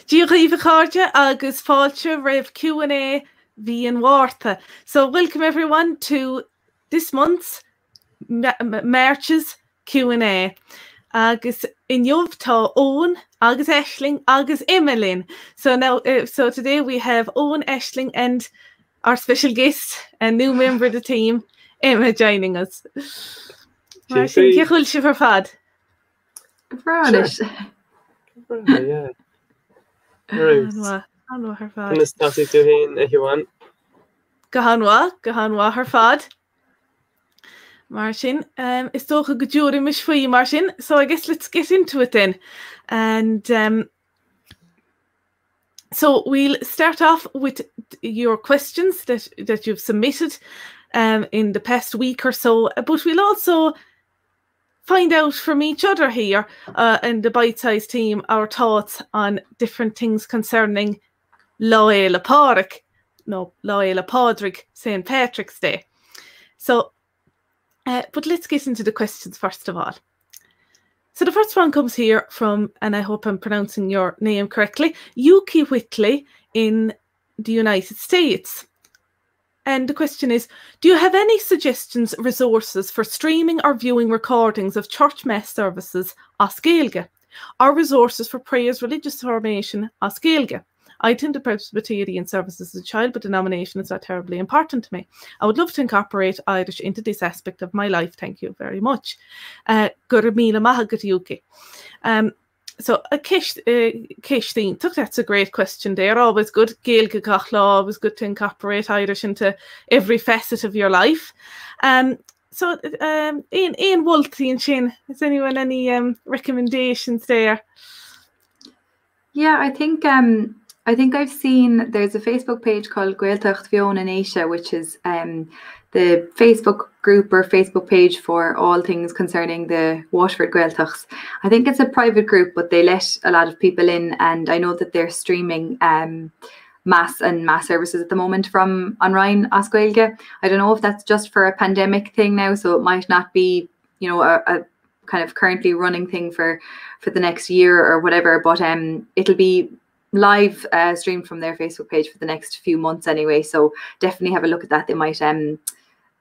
Díochaíomh cháirde agus fáilte raibh Q&A bhí an Warta. So welcome everyone to this month's March's Q&A. Agus in Jobh tá Eoin, agus Aisling, agus Emmeline. So today we have Eoin, Aisling and our special guest, a new member of the team, Emma, joining us. Martin, ciachúil si for fad? Bránis. Yeah. Right. Anwa her fad. Yn ystafell to hyn, hEoin. Gahanwa her fad. Martin, it's toch a good jury mish for you, Martin. So I guess let's get into it then. And so we'll start off with your questions that you've submitted in the past week or so, but we'll also find out from each other here in the Bitesize team our thoughts on different things concerning Láile Pádraig, St. Patrick's Day. So, but let's get into the questions first of all. So the first one comes here from, and I hope I'm pronouncing your name correctly, Yuki Whitley in the United States. And the question is, do you have any suggestions, resources for streaming or viewing recordings of church mass services as Gaeilge, or resources for prayers, religious formation as Gaeilge? I attended Presbyterian services as a child, but denomination is not terribly important to me. I would love to incorporate Irish into this aspect of my life. Thank you very much. Gurmila Mahagat Yuki. So Keishtine, that's a great question there. Always good. Gaeilge Gachla, always good to incorporate Irish into every facet of your life. So Ian Wolty and Shin, has anyone any recommendations there? Yeah, I think I've seen there's a Facebook page called Gaeltachta Eoin in Asia, which is the Facebook group or Facebook page for all things concerning the Waterford Gaeltachs. I think it's a private group, but they let a lot of people in, and I know that they're streaming mass services at the moment from online as Gaeilge. I don't know if that's just for a pandemic thing now, so it might not be, you know, a kind of currently running thing for the next year or whatever, but it'll be live streamed from their Facebook page for the next few months anyway, so definitely have a look at that.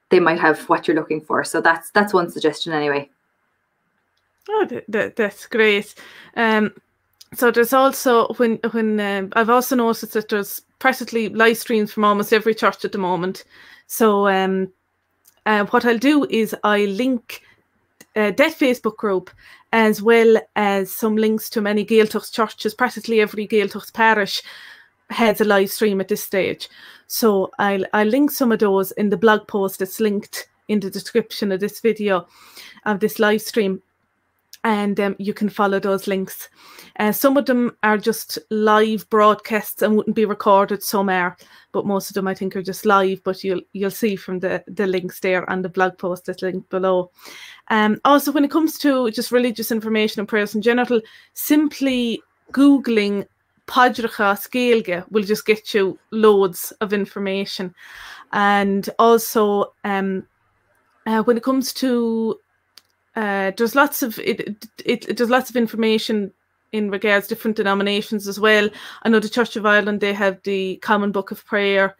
They might have what you're looking for, so that's one suggestion anyway. Oh, that's great. So there's also when I've also noticed that there's practically live streams from almost every church at the moment. So what I'll do is I link that Facebook group, as well as some links to many Gaeltacht churches. Practically every Gaeltacht parish has a live stream at this stage. So I'll link some of those in the blog post that's linked in the description of this video, of this live stream. And you can follow those links. Some of them are just live broadcasts and wouldn't be recorded, some are, but most of them I think are just live, but you'll see from the links there on the blog post that's linked below. Also, when it comes to just religious information and prayers in general, simply Googling Pádraig Gaeilge will just get you loads of information. And also, when it comes to there's lots of information in regards to different denominations as well. I know the Church of Ireland, they have the Common Book of Prayer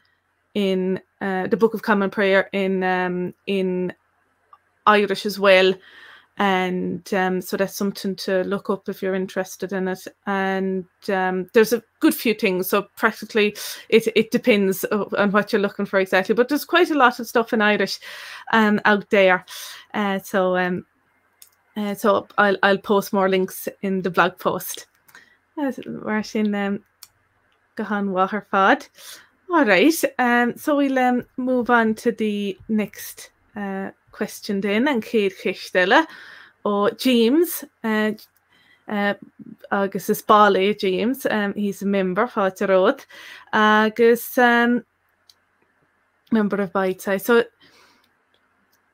in the Book of Common Prayer in Irish as well, and so that's something to look up if you're interested in it. And there's a good few things, so practically it depends on what you're looking for exactly, but there's quite a lot of stuff in Irish out there. So I'll post more links in the blog post. Martin Gahan Waher Fad. All right. So we'll move on to the next question then, and Kate Kishtella or James. Agus is Bali James. He's a member of Raidió. Agus member of Bitesize. So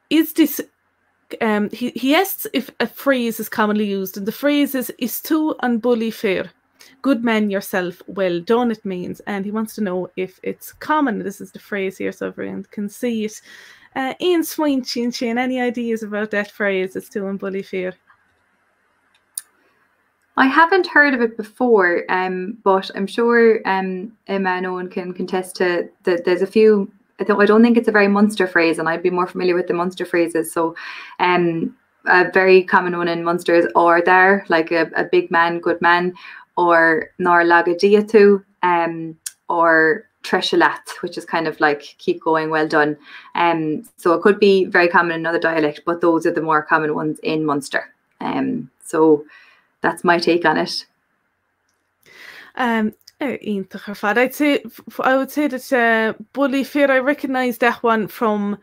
is this? He asks if a phrase is commonly used, and the phrase is tú an bully fair. Good man yourself, well done, it means. And he wants to know if it's common. This is the phrase here, so everyone can see it. Ian Swinechin, any ideas about that phrase, is tú an bully fair? I haven't heard of it before, but I'm sure Emma and Eoin can contest to that. There's a few. I don't think it's a very Munster phrase, and I'd be more familiar with the Munster phrases. So, a very common one in Munster is "or there," like a big man, good man, or "nor lagadia to," or "treshalat," which is kind of like "keep going, well done." So it could be very common in another dialect, but those are the more common ones in Munster. So that's my take on it. I'd say I would say that Bully Fair, I recognise that one from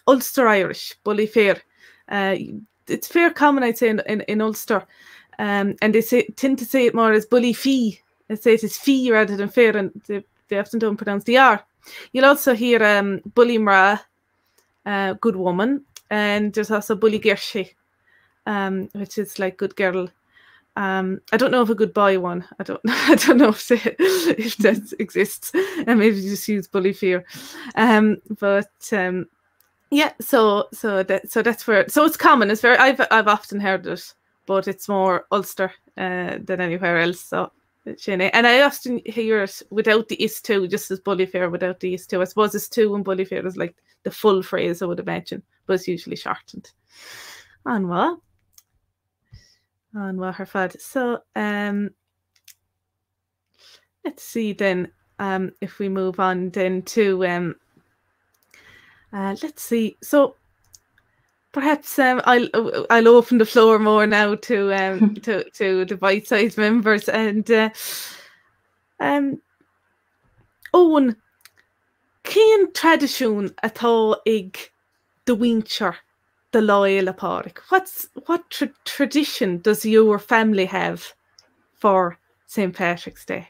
Ulster Irish, Bully Fair. It's fair common, I'd say, in Ulster. And they tend to say it more as Bully Fee. They say it is fee rather than fair, and they often don't pronounce the R. You'll also hear Bully Mra, good woman, and there's also Bully Gershi, which is like good girl. I don't know of a good boy one. I don't know if that exists. And maybe just use Bully Fear. Yeah. So that's where. So it's common. It's very. I've often heard it, but it's more Ulster than anywhere else. So. And I often hear it without the is to, just as Bully Fair without the is to. I suppose is to and Bully Fair is like the full phrase, I would imagine, but it's usually shortened. Anwa her fad. So let's see then if we move on then to let's see. So perhaps I'll open the floor more now to the bite-sized members, and Eoin, cén tradiisiún atá ag the winter the loyal apáric? What tradition does your family have for St. Patrick's Day?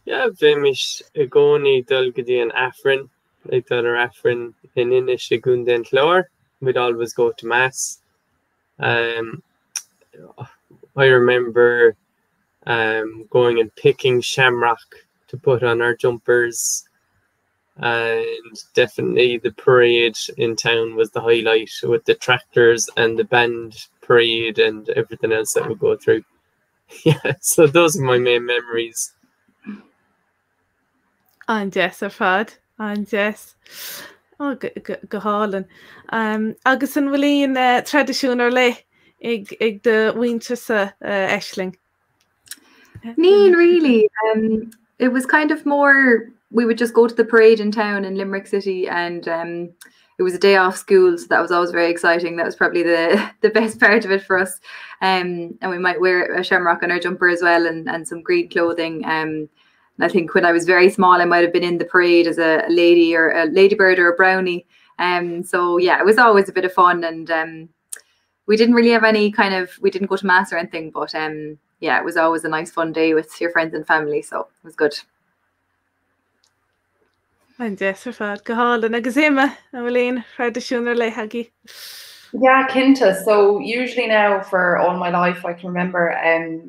Yeah, Vimish Agoni Dulgadi and Afrin, like that are Afrin in Inish Gunden Clor. We'd always go to mass. I remember going and picking shamrock to put on our jumpers, and definitely the parade in town was the highlight with the tractors and the band parade and everything else that would go through. Yeah, so those are my main memories. And yes, ar fad, and yes. Oh, go hálan. Agus an bhfuilíon tradiisiún ar le ag the winter sa Aisling? Neen, really. It was kind of more, we would just go to the parade in town in Limerick City, and it was a day off school, so that was always very exciting. That was probably the best part of it for us. And we might wear a shamrock on our jumper as well, and some green clothing. And I think when I was very small, I might have been in the parade as a lady or a ladybird or a brownie. So yeah, it was always a bit of fun, and we didn't really have any we didn't go to mass or anything, but yeah, it was always a nice fun day with your friends and family, so it was good. And yes, ar fad, go hálan. Agus Emma, an bhfuilíon tradiisiún ar le hagi? Yeah, Kinta. So usually now for all my life, I can remember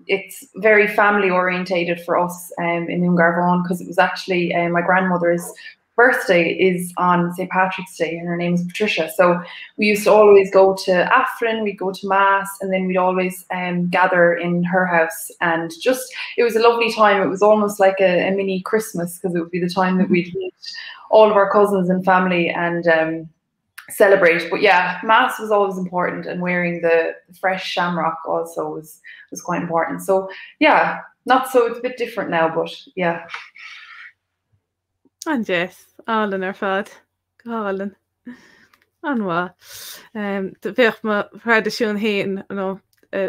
it's very family orientated for us in Ungarvaughan, because it was actually my grandmother's birthday is on St. Patrick's Day, and her name is Patricia. So we used to always go to Afrin, we'd go to mass, and then we'd always gather in her house, and just it was a lovely time. It was almost like a mini Christmas, because it would be the time that we'd meet all of our cousins and family and celebrate. But yeah, mass was always important, and wearing the fresh shamrock also was quite important. So yeah, it's a bit different now, but yeah. And yes, Alan ar fad, go hálan. Anwa. The bheith ma tradiisiún héin,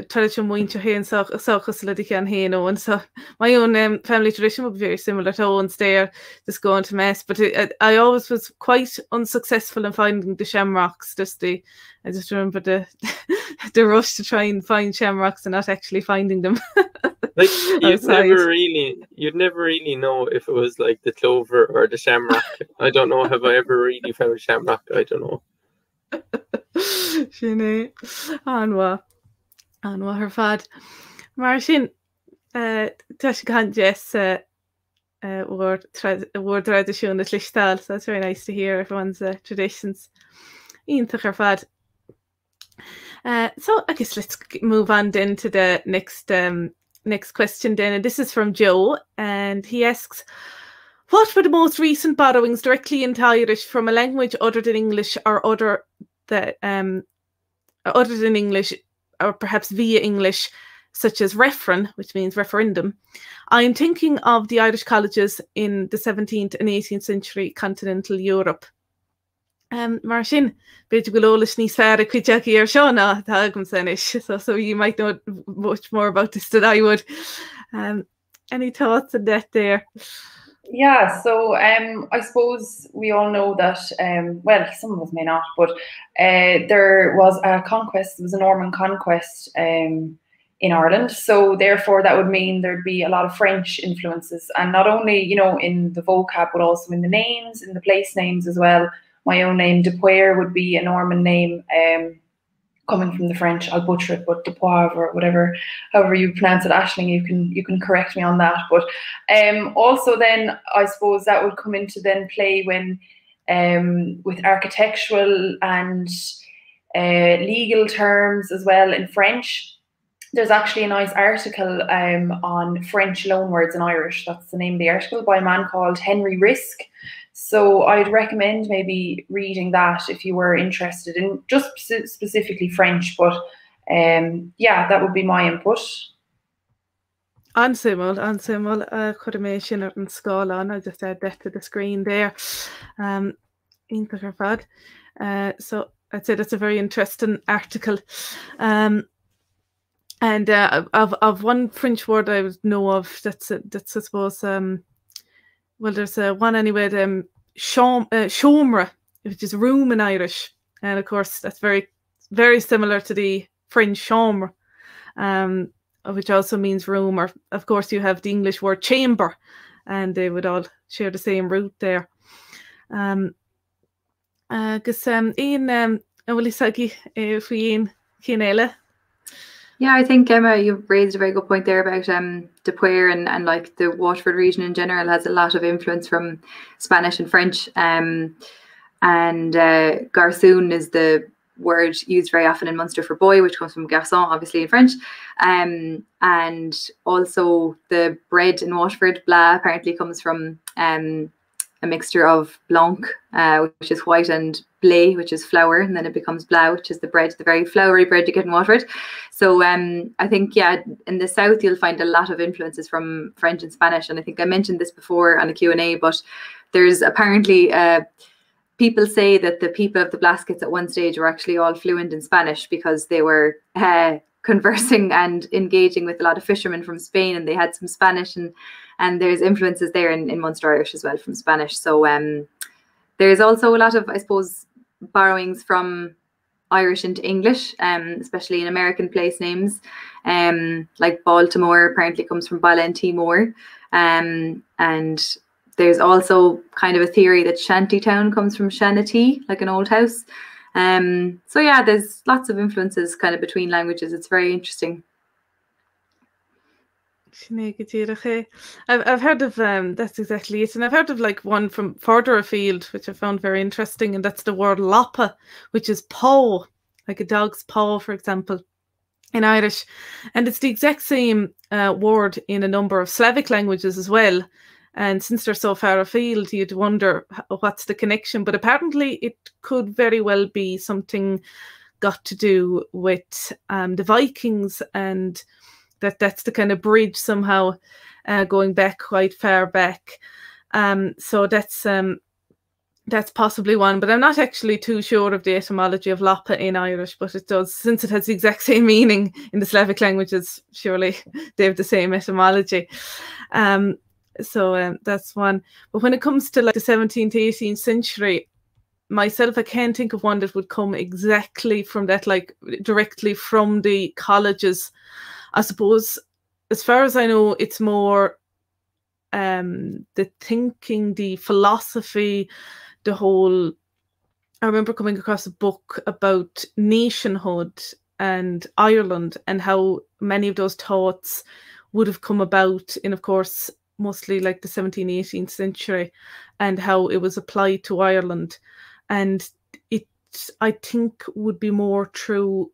tradition muinte héin sochas le dichan héin Eoin. So my own family tradition would be very similar to Eoin's there, just going to mass. But I always was quite unsuccessful in finding the shamrocks. I just remember the rush to try and find shamrocks and not actually finding them. Like you'd never really know if it was like the clover or the shamrock. I don't know. Have I ever really found shamrock? I don't know. Sinné, Anwa her fad. Mar sin, tá sé gan Jess word tradiisiún at listal, so that's very nice to hear everyone's traditions. Ionintach her fad. So I guess let's move on then to the next question then, and this is from Joe, and he asks, what were the most recent borrowings directly into Irish from a language other than English other than English, or perhaps via English, such as referen, which means referendum? I'm thinking of the Irish colleges in the 17th and 18th century continental Europe. Mar sin, beidir go leolas níos fearr cuideach ar seo ná tá agam san isis, so you might know much more about this than I would. Any thoughts on that there? Yeah, so I suppose we all know that, well, some of us may not, but there was a conquest, it was a Norman conquest in Ireland. So therefore that would mean there'd be a lot of French influences, and not only, you know, in the vocab, but also in the names, in the place names as well. My own name, De Poire, would be a Norman name, coming from the French. I'll butcher it, but De Poivre or whatever, however you pronounce it, Aisling, you can correct me on that. But also then I suppose that would come into then play when with architectural and legal terms as well in French. There's actually a nice article on French loanwords in Irish. That's the name of the article, by a man called Henry Risk. So I'd recommend maybe reading that if you were interested in just specifically French. But yeah, that would be my input. Ansimul, could have made sin in school on. I just add that to the screen there. So I'd say that's a very interesting article. And of one French word I would know of, that's I suppose, well, there's one anyway, chambre, which is room in Irish, and of course that's very, very similar to the French chambre, which also means room. Or of course you have the English word chamber, and they would all share the same root there. Agus Eoin, bhfuil sagi faoin cínéile. Yeah, I think, Emma, you raised a very good point there about De Poire and like the Waterford region in general has a lot of influence from Spanish and French. And garçon is the word used very often in Munster for boy, which comes from garçon, obviously in French. And also the bread in Waterford, bla, apparently comes from a mixture of blanc, which is white, and blé, which is flour, and then it becomes blau, which is the bread, the very floury bread you get in Waterford. So I think, yeah, in the south you'll find a lot of influences from French and Spanish, and I think I mentioned this before on the Q&A, but there's apparently people say that the people of the Blaskets at one stage were actually all fluent in Spanish because they were conversing and engaging with a lot of fishermen from Spain, and they had some Spanish, and there's influences there in Munster Irish as well from Spanish. So there's also a lot of, I suppose, borrowings from Irish into English, especially in American place names, like Baltimore apparently comes from Baltimore, and there's also kind of a theory that Shantytown comes from Shanty, like an old house. So yeah, there's lots of influences kind of between languages. It's very interesting. I've heard of that's exactly it, and I've heard of like one from further afield, which I found very interesting, and that's the word lapa, which is paw, like a dog's paw, for example, in Irish, and it's the exact same word in a number of Slavic languages as well. And since they're so far afield, you'd wonder what's the connection, but apparently it could very well be something got to do with the Vikings, and that's the kind of bridge somehow going back quite far back. So that's possibly one, but I'm not actually too sure of the etymology of lapa in Irish, but it does, since it has the exact same meaning in the Slavic languages, surely they have the same etymology. So that's one. But when it comes to like the 17th, 18th century, myself, I can't think of one that would come exactly from that, like directly from the colleges. I suppose, as far as I know, it's more the thinking, the philosophy, the whole. I remember coming across a book about nationhood and Ireland, and how many of those thoughts would have come about in, of course, mostly like the 17th, 18th century, and how it was applied to Ireland. And it, I think, would be more through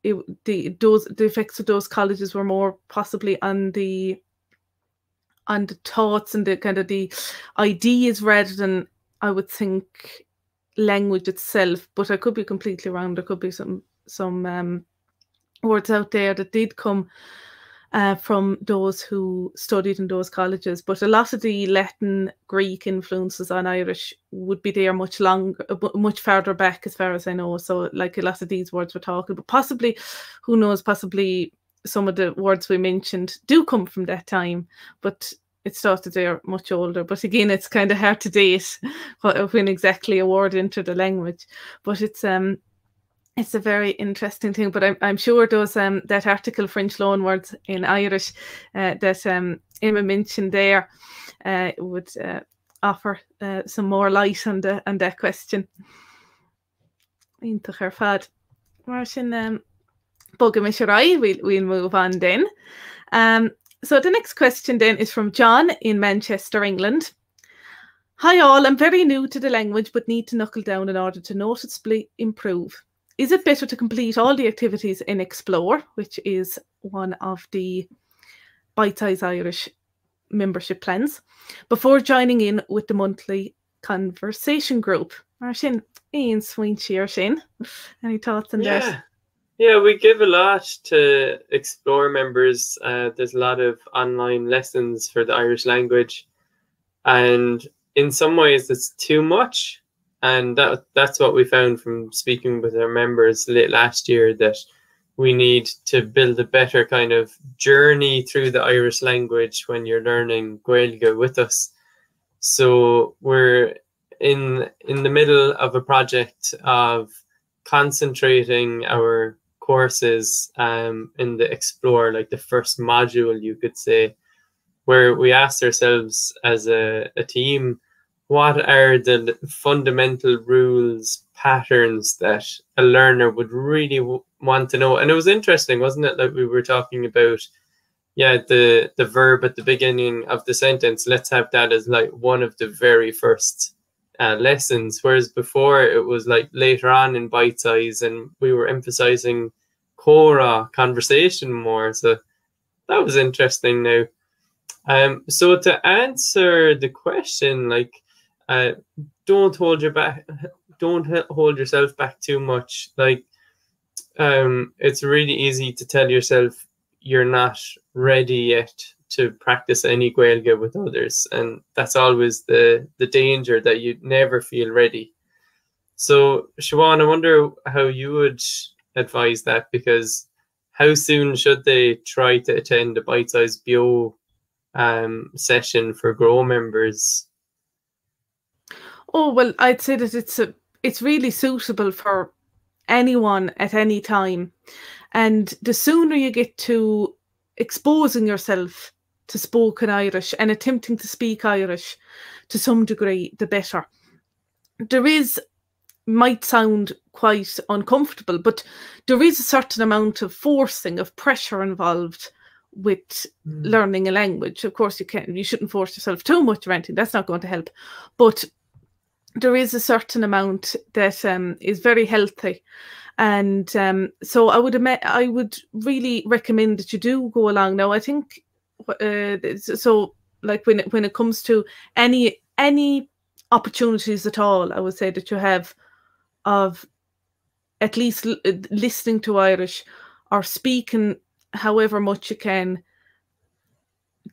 the effects of those colleges were more possibly on the thoughts and the kind of the ideas rather than, I would think, language itself. But I could be completely wrong. There could be some words out there that did come from those who studied in those colleges, but a lot of the Latin, Greek influences on Irish would be there much further back, as far as I know. So, like, a lot of these words we're talking, but possibly, who knows? Possibly some of the words we mentioned do come from that time, but it's thought that they're much older. But again, it's kind of hard to date when exactly a word entered the language. But it's a very interesting thing. But I'm sure those that article, French loan words in Irish, that Emma mentioned there, would offer some more light on that question. Into her fad. Martin we'll move on then. So the next question then is from John in Manchester, England. Hi all, I'm very new to the language but need to knuckle down in order to noticeably improve. Is it better to complete all the activities in Explore, which is one of the Bitesize Irish membership plans, before joining in with the monthly conversation group? Martin, Ian Sween Shin. Any thoughts on that? Yeah, we give a lot to Explore members. There's a lot of online lessons for the Irish language, and in some ways it's too much. And that's what we found from speaking with our members late last year, that we need to build a better kind of journey through the Irish language when you're learning Gaeilge with us. So we're in the middle of a project of concentrating our courses in the Explore, like the first module, you could say, where we asked ourselves as a team, what are the fundamental rules, patterns that a learner would really want to know? And it was interesting, wasn't it? Like we were talking about, the verb at the beginning of the sentence. Let's have that as like one of the very first lessons. Whereas before it was like later on in bite size, and we were emphasizing Cora conversation more. So that was interesting now. So to answer the question, like, don't hold yourself back too much. Like, it's really easy to tell yourself you're not ready yet to practice any Gaeilge with others, and that's always the danger, that you never feel ready. So Siobhán, I wonder how you would advise that, because how soon should they try to attend a bite-size bio session for Grow members? Oh, well, I'd say that it's really suitable for anyone at any time. And the sooner you get to exposing yourself to spoken Irish and attempting to speak Irish to some degree, the better. Might sound quite uncomfortable, but there is a certain amount of forcing, of pressure involved with learning a language. Of course, you shouldn't force yourself too much or anything. That's not going to help. But there is a certain amount that is very healthy, and so I would really recommend that you do go along. Now, I think so. Like when it comes to any opportunities at all, I would say that you have of at least listening to Irish or speaking however much you can,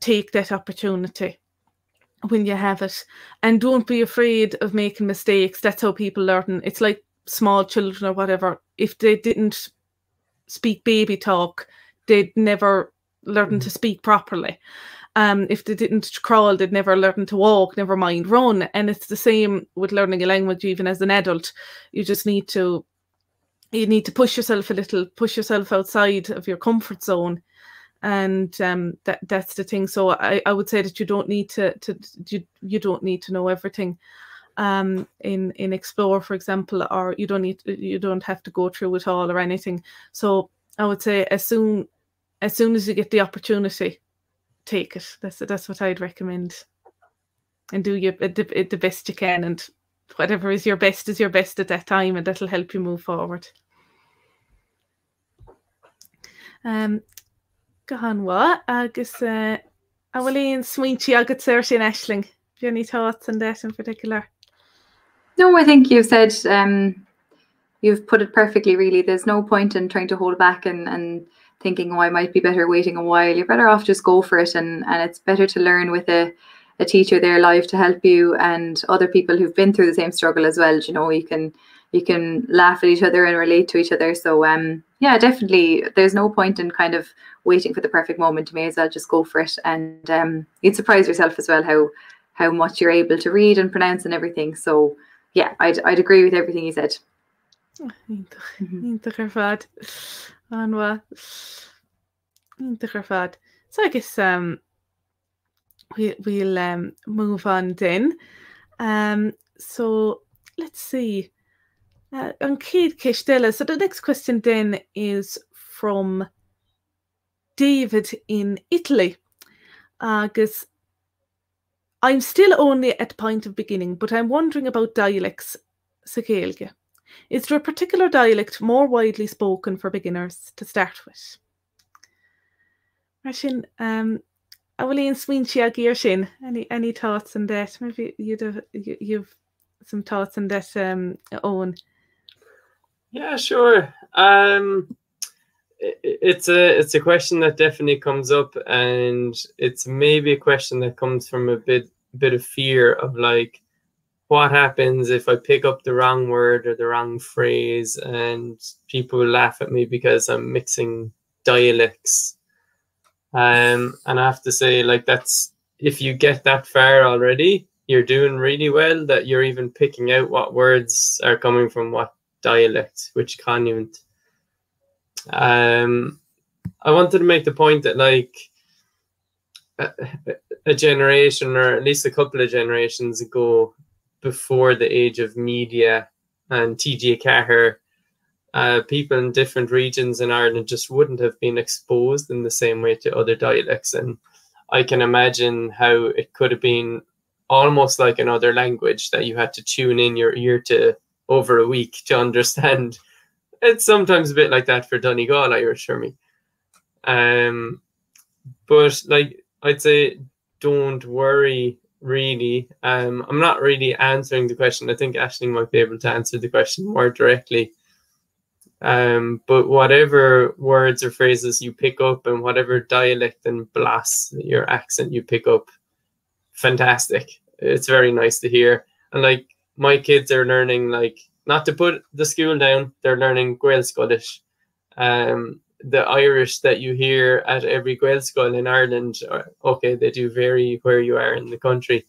take that opportunity when you have it, and don't be afraid of making mistakes. That's how people learn. It's like small children or whatever. If they didn't speak baby talk, they'd never learn to speak properly. If they didn't crawl, they'd never learn to walk, never mind run. And it's the same with learning a language, even as an adult. You just need to push yourself a little, push yourself outside of your comfort zone. And that's the thing. So I would say that you don't need to know everything in Explore, for example, or you don't have to go through it all or anything. So I would say as soon as you get the opportunity, take it. That's what I'd recommend, and do the best you can, and whatever is your best at that time, and that'll help you move forward. Gahanwa, agus Awalín sweetie agus Sersian Ashling. Do you have any thoughts on that in particular? No, I think you've said, you've put it perfectly, really. There's no point in trying to hold back and thinking, oh, I might be better waiting a while. You're better off just go for it. And it's better to learn with a teacher there live to help you and other people who've been through the same struggle as well. You know, you can laugh at each other and relate to each other. So yeah, definitely there's no point in kind of waiting for the perfect moment. You may as well just go for it. And you'd surprise yourself as well how much you're able to read and pronounce and everything. So yeah, I'd agree with everything you said. So I guess we'll move on then. So let's see. On Keith Kishtella. So the next question then is from David in Italy. Agus, I'm still only at the point of beginning, but I'm wondering about dialects. Gaeilge. Is there a particular dialect more widely spoken for beginners to start with? Martin, Awalín Swinchia Gearshin, any thoughts on that? Maybe you've some thoughts on that, Eoin. Yeah, sure. It's a question that definitely comes up, and it's maybe a question that comes from a bit of fear of like, what happens if I pick up the wrong word or the wrong phrase and people will laugh at me because I'm mixing dialects. And I have to say, like, that's, if you get that far already, you're doing really well, that you're even picking out what words are coming from what dialect, which conjunct. I wanted to make the point that, like, a generation, or at least a couple of generations ago, before the age of media and TG Cahir, people in different regions in Ireland just wouldn't have been exposed in the same way to other dialects. And I can imagine how it could have been almost like another language that you had to tune in your ear to over a week to understand. It's sometimes a bit like that for Donegal Irish for me. But like, I'd say don't worry, really. I'm not really answering the question. I think Aisling might be able to answer the question more directly. But whatever words or phrases you pick up and whatever dialect and blas, your accent you pick up, fantastic. It's very nice to hear. And like, my kids are learning, like, not to put the school down, they're learning Gael Scottish. The Irish that you hear at every Gael school in Ireland, okay, they do vary where you are in the country.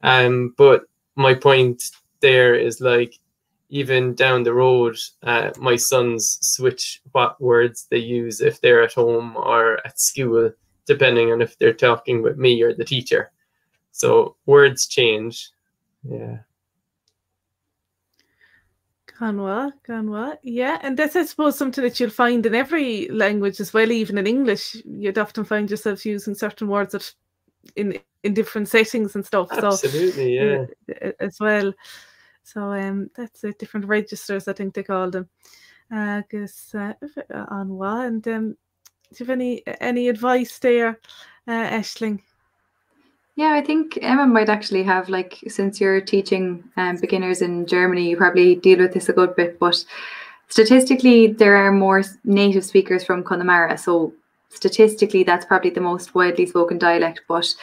But my point there is, like, even down the road, my sons switch what words they use if they're at home or at school, depending on if they're talking with me or the teacher. So words change. Yeah. Ganwa. Yeah, and that's, I suppose, something that you'll find in every language as well. Even in English, you'd often find yourself using certain words that in different settings and stuff. Absolutely, so, yeah, as well. So that's different registers, I think they call them. Agus Anwa, and do you have any advice there, Aisling? Yeah, I think Emma might actually have, like, since you're teaching beginners in Germany, you probably deal with this a good bit, but statistically there are more native speakers from Connemara, so statistically that's probably the most widely spoken dialect, but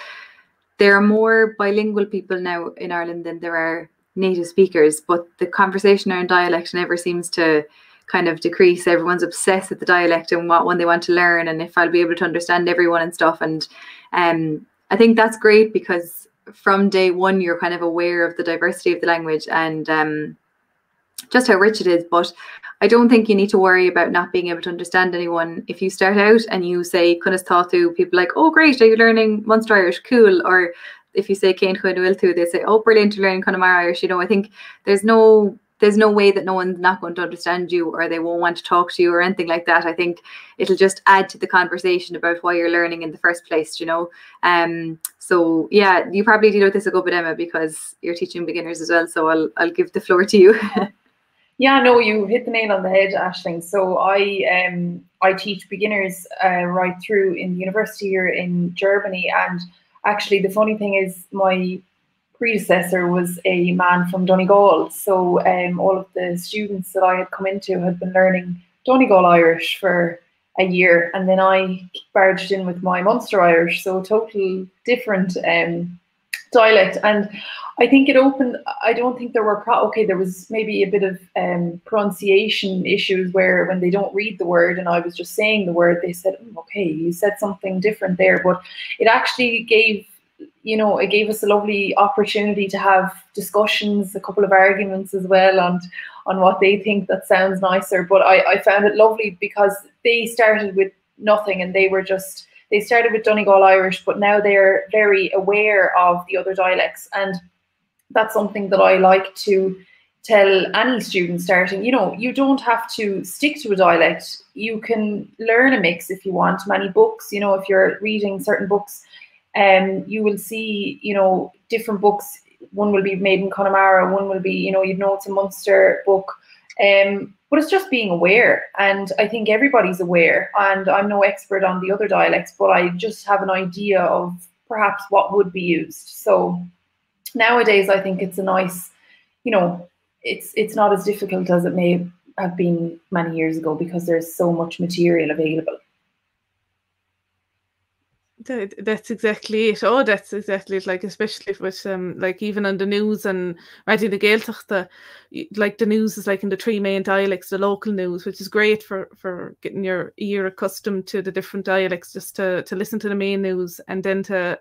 there are more bilingual people now in Ireland than there are native speakers, but the conversation around dialect never seems to kind of decrease. Everyone's obsessed with the dialect and what one they want to learn, and if I'll be able to understand everyone and stuff. And I think that's great, because from day one you're kind of aware of the diversity of the language and just how rich it is. But I don't think you need to worry about not being able to understand anyone. If you start out and you say Cunas Tátu, people are like, oh great, are you learning Munster Irish? Cool. Or if you say Cain Chuin Wiltu, they say, oh brilliant, you're learning Connemara Irish. You know, I think there's no way that no one's not going to understand you or they won't want to talk to you or anything like that. I think it'll just add to the conversation about why you're learning in the first place, you know. So yeah, you probably deal with this a good bit, Emma, because you're teaching beginners as well. So I'll give the floor to you. Yeah, no, you hit the nail on the head, Aisling. So I teach beginners right through in the university here in Germany, and actually the funny thing is my predecessor was a man from Donegal. So all of the students that I had come into had been learning Donegal Irish for a year, and then I barged in with my Munster Irish, so total different dialect. And I think it opened, I don't think there were, there was maybe a bit of pronunciation issues where when they don't read the word and I was just saying the word, they said, okay, you said something different there. But it actually gave, it gave us a lovely opportunity to have discussions, a couple of arguments as well on what they think that sounds nicer. But I found it lovely because they started with nothing and they started with Donegal Irish, but now they're very aware of the other dialects. And that's something that I like to tell any student starting. You don't have to stick to a dialect. You can learn a mix if you want. Many books, if you're reading certain books, you will see, different books. One will be made in Connemara, one will be, you'd know it's a Munster book. But it's just being aware, and I think everybody's aware, and I'm no expert on the other dialects, but I just have an idea of perhaps what would be used. So nowadays I think it's a nice, it's not as difficult as it may have been many years ago because there's so much material available. That's exactly it. Oh, that's exactly it. Like, especially with like even on the news and Raidió the Gaeltachta, like the news is like in the three main dialects, the local news, which is great for getting your ear accustomed to the different dialects, just to listen to the main news and then to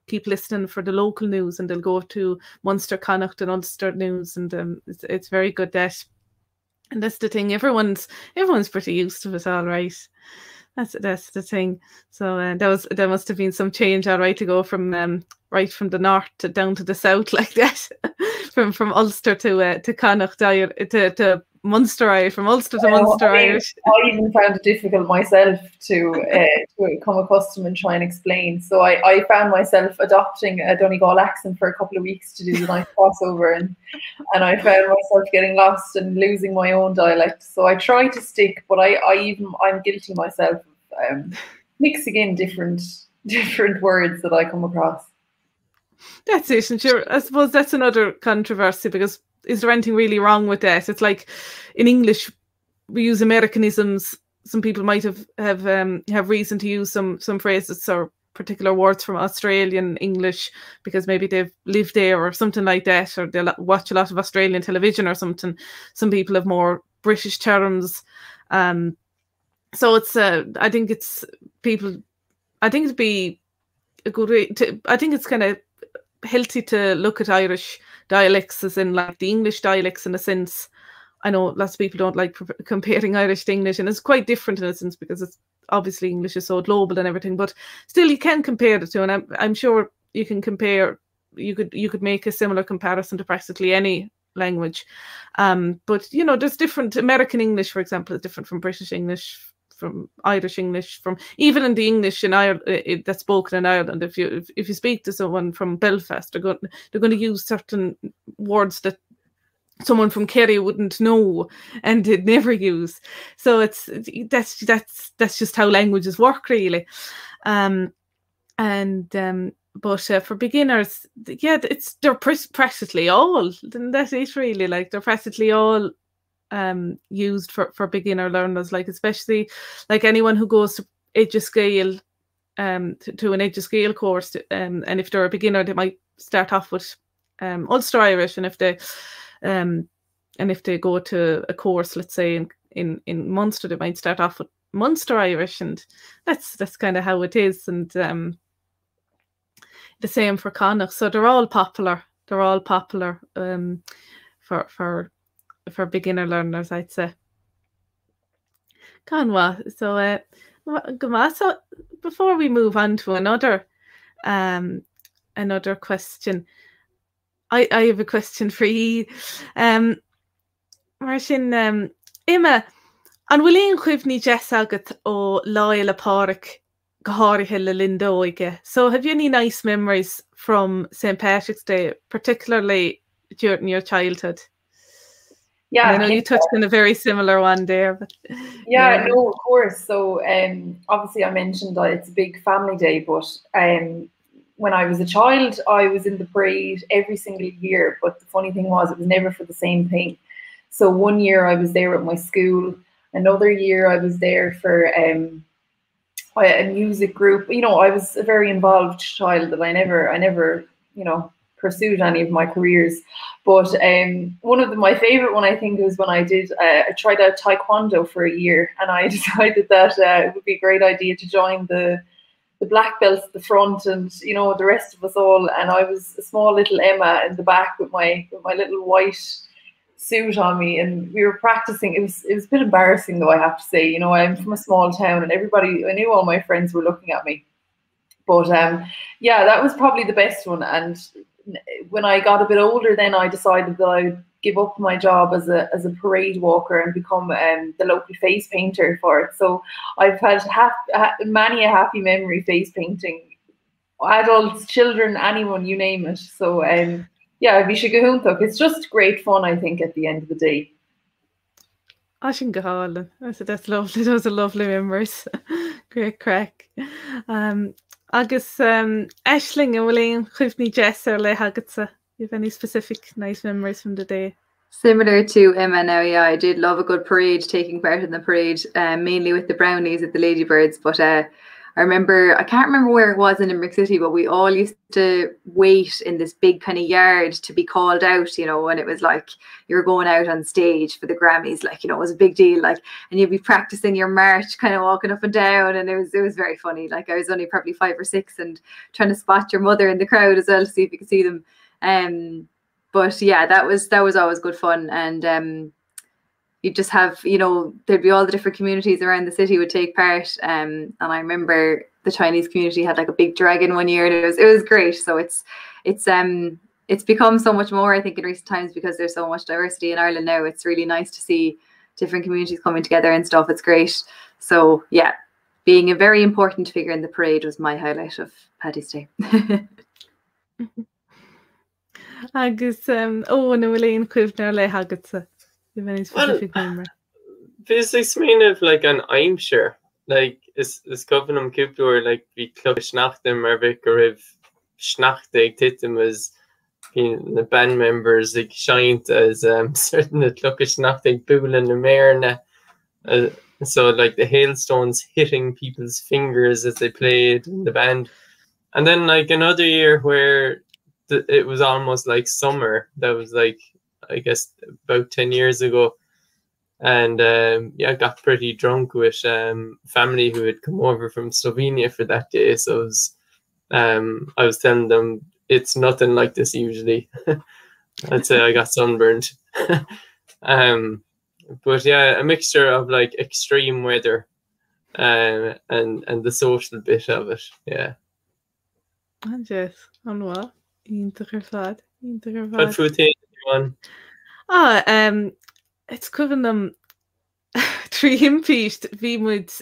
keep listening for the local news, and they'll go to Munster, Connacht and Ulster news, and it's very good that. And that's the thing. Everyone's pretty used to it, all right. That's the thing. So there must have been some change, all right, to go from right from the north down to the south like that, from Ulster to Connacht, to Munster Irish, from Ulster to Munster Irish. I even found it difficult myself to become accustomed and try and explain. So I found myself adopting a Donegal accent for a couple of weeks to do the nice crossover, and I found myself getting lost and losing my own dialect. So I try to stick, but I'm guilty myself of mixing in different words that I come across. That's it, and sure, I suppose that's another controversy, because is there anything really wrong with that? It's like in English we use Americanisms. Some people might have reason to use some phrases or particular words from Australian English because maybe they've lived there or something like that, or they watch a lot of Australian television or something. Some people have more British terms. So it's I think it'd be a good way to, I think it's kind of healthy to look at Irish dialects as in like the English dialects in a sense. I know lots of people don't like comparing Irish to English, and it's quite different in a sense because it's obviously English is so global and everything, but still you can compare the two, and I'm sure you can compare, you could make a similar comparison to practically any language. But there's different. American English, for example, is different from British English, from Irish English, from even in the English in Ireland that's spoken in Ireland. If you speak to someone from Belfast, they're going to use certain words that someone from Kerry wouldn't know and they'd never use. So that's just how languages work, really. But for beginners, yeah, they're practically all. That is really, like, they're practically all used for beginner learners, like especially like anyone who goes to Gaeilge, to an Gaeilge course, and if they're a beginner, they might start off with Ulster Irish, and if they go to a course, let's say in Munster, they might start off with Munster Irish, and that's kind of how it is. And the same for Connacht. So they're all popular. For beginner learners, I'd say. Conwa. So so before we move on to another question, I have a question for you. Martin, Emma, an bhfuil chuimhní Jess agat ó láil a páric go háirithe le Lindóige. So have you any nice memories from St. Patrick's Day, particularly during your childhood? Yeah, and I know you touched on a very similar one there. But yeah, no, of course. So obviously I mentioned that it's a big family day, but when I was a child, I was in the parade every single year. But the funny thing was, it was never for the same thing. So one year I was there at my school. Another year I was there for a music group. You know, I was a very involved child, and I never, you know, pursued any of my careers. But one of my favorite one, I think, was when I tried out taekwondo for a year, and I decided that it would be a great idea to join the black belts at the front, and you know, the rest of us all. And I was a small little Emma in the back with my little white suit on me, and we were practicing. It was a bit embarrassing, though, I have to say. You know, I'm from a small town, and I knew all my friends were looking at me. But yeah, that was probably the best one. And when I got a bit older, then I decided that I would give up my job as a parade walker and become the local face painter for it. So I've had many a happy memory face painting, adults, children, anyone, you name it. So yeah, it's just great fun, I think, at the end of the day. That's lovely. Those are lovely memories. Great crack. Agus Aisling and William Chivney Jess or Le Hagatsa. You have any specific nice memories from the day? Similar to Emma now, yeah, I did love a good parade, taking part in the parade, mainly with the brownies at the Ladybirds. But I can't remember where it was in Limerick City, but we all used to wait in this big kind of yard to be called out, you know, when it was like you're going out on stage for the Grammys, like, you know, it was a big deal, like, and you'd be practicing your march, kind of walking up and down, and it was very funny. Like, I was only probably 5 or 6 and trying to spot your mother in the crowd as well to see if you could see them. But yeah, that was always good fun. And you just have, you know, there'd be all the different communities around the city would take part. And I remember the Chinese community had like a big dragon one year, and it was great. So it's become so much more, I think, in recent times, because there's so much diversity in Ireland now. It's really nice to see different communities coming together and stuff. It's great. So yeah, being a very important figure in the parade was my highlight of Paddy's Day. Agus Eoin and William Cuivner Le Hagatsa. Do you have any specific memory? This is mean of like an Aimshire, like is Covenham Cúptor, like we club Schnachtem Mervic or if Schnachte Titum as being the band members like shined as certain the club Schnachte Bull and the Mairna. So like the hailstones hitting people's fingers as they played in the band. And then like another year where it was almost like summer. That was like, I guess, about 10 years ago. And yeah, I got pretty drunk with family who had come over from Slovenia for that day. So I was telling them it's nothing like this usually. I'd say I got sunburned. But yeah, a mixture of like extreme weather and the social bit of it. Yeah. And yes, on what? Integrevad. What food is everyone? It's Covenham trí himpeist bhí muid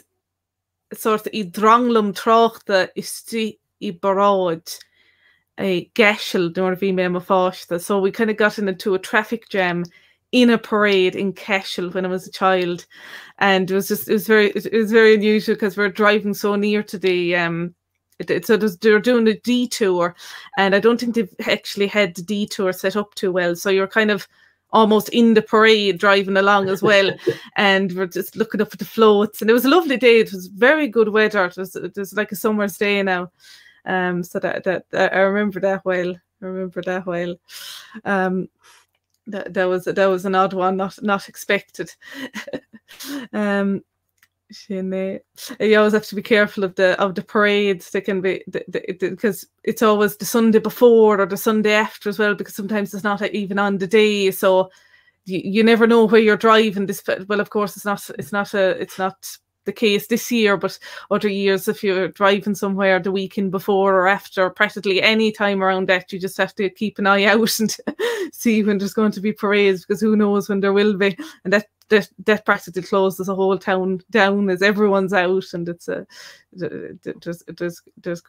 sort I dranglum tráchta istí I baráid a Gaeilge nor bhí me fásta. So we kind of got into a traffic jam in a parade in Gaeilge when I was a child, and it was very unusual because we're driving so near to the so they're doing a detour, and I don't think they've actually had the detour set up too well. So you're kind of almost in the parade driving along as well, and we're just looking up at the floats. And it was a lovely day. It was very good weather. It was like a summer's day now. So that I remember that well. That was an odd one, not expected. You always have to be careful of the parades. They can be because it's always the Sunday before or the Sunday after as well, because sometimes it's not even on the day, so you never know where you're driving. Well, of course, it's not the case this year, but other years, if you're driving somewhere the weekend before or after, practically any time around that, you just have to keep an eye out and see when there's going to be parades, because who knows when there will be. And that practically closes the whole town down as everyone's out, and it's there's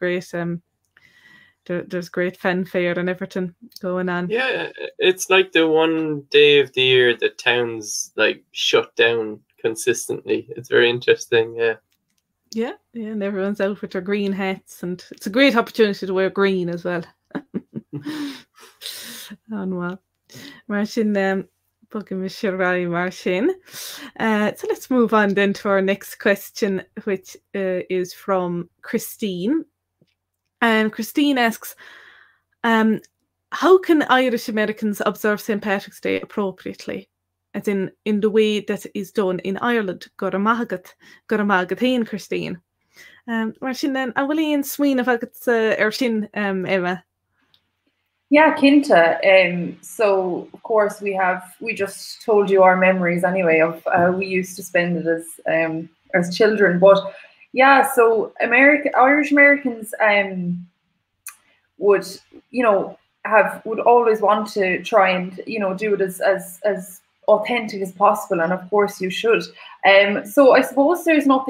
there's great fanfare and everything going on. Yeah, it's like the one day of the year that towns like shut down consistently. It's very interesting. Yeah, and everyone's out with their green hats, and it's a great opportunity to wear green as well. Anwa. Martin, bugging me Shirai Martin. So let's move on then to our next question, which is from Christine. And Christine asks, how can Irish Americans observe St. Patrick's Day appropriately? As in the way that is done in Ireland. Goramagat hain, Christine. Martin, then I will in Sween if I could Ershin, Emma. Yeah, Kinta. So of course we just told you our memories anyway of we used to spend it as children. But yeah, so Irish Americans would always want to try and do it as authentic as possible, and of course you should. So I suppose there's no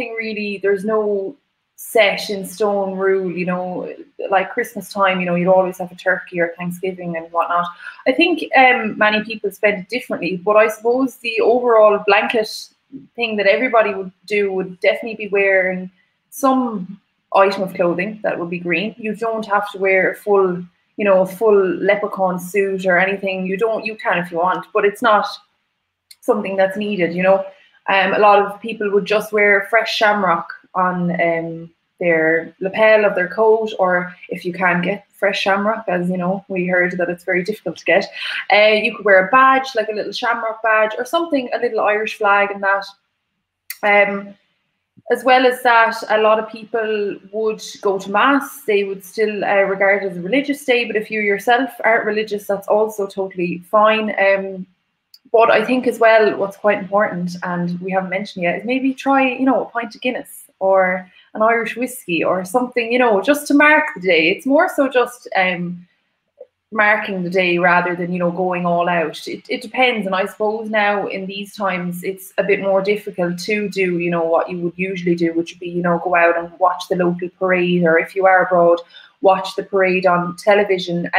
set in stone rule, like Christmas time, you'd always have a turkey or Thanksgiving and whatnot. I think many people spend it differently, but I suppose the overall blanket thing that everybody would do would definitely be wearing some item of clothing that would be green. You don't have to wear a full leprechaun suit or anything. You can if you want, but it's not something that's needed. A lot of people would just wear fresh shamrock on their lapel of their coat, or if you can get fresh shamrock, as we heard that it's very difficult to get, you could wear a badge, like a little shamrock badge or something, a little Irish flag and that. As well as that, a lot of people would go to mass. They would still regard it as a religious day, but if you yourself aren't religious, that's also totally fine. But I think as well, what's quite important, and we haven't mentioned yet, is maybe try, a pint of Guinness or an Irish whiskey or something, just to mark the day. It's more so just marking the day rather than, going all out. It depends. And I suppose now in these times, it's a bit more difficult to do, what you would usually do, which would be, go out and watch the local parade, or if you are abroad, watch the parade on television.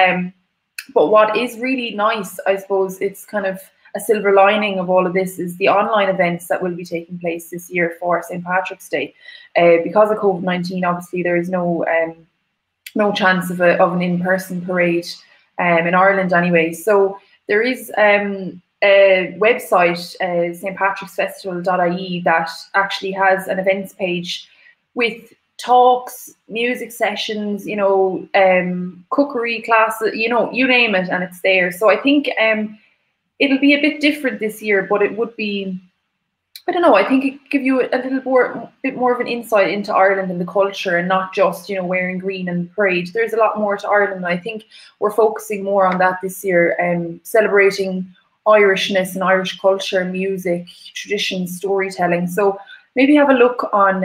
But what is really nice, I suppose, it's kind of a silver lining of all of this, is the online events that will be taking place this year for St. Patrick's Day. Because of COVID-19, obviously there is no chance of an in-person parade in Ireland anyway. So there is a website, stpatricksfestival.ie, that actually has an events page with talks, music sessions, cookery classes, you name it, and it's there. So I think it'll be a bit different this year, but it would be, I don't know, I think it could give you a bit more of an insight into Ireland and the culture, and not just, wearing green and parade. There's a lot more to Ireland, and I think we're focusing more on that this year, celebrating Irishness and Irish culture, music, traditions, storytelling. So maybe have a look on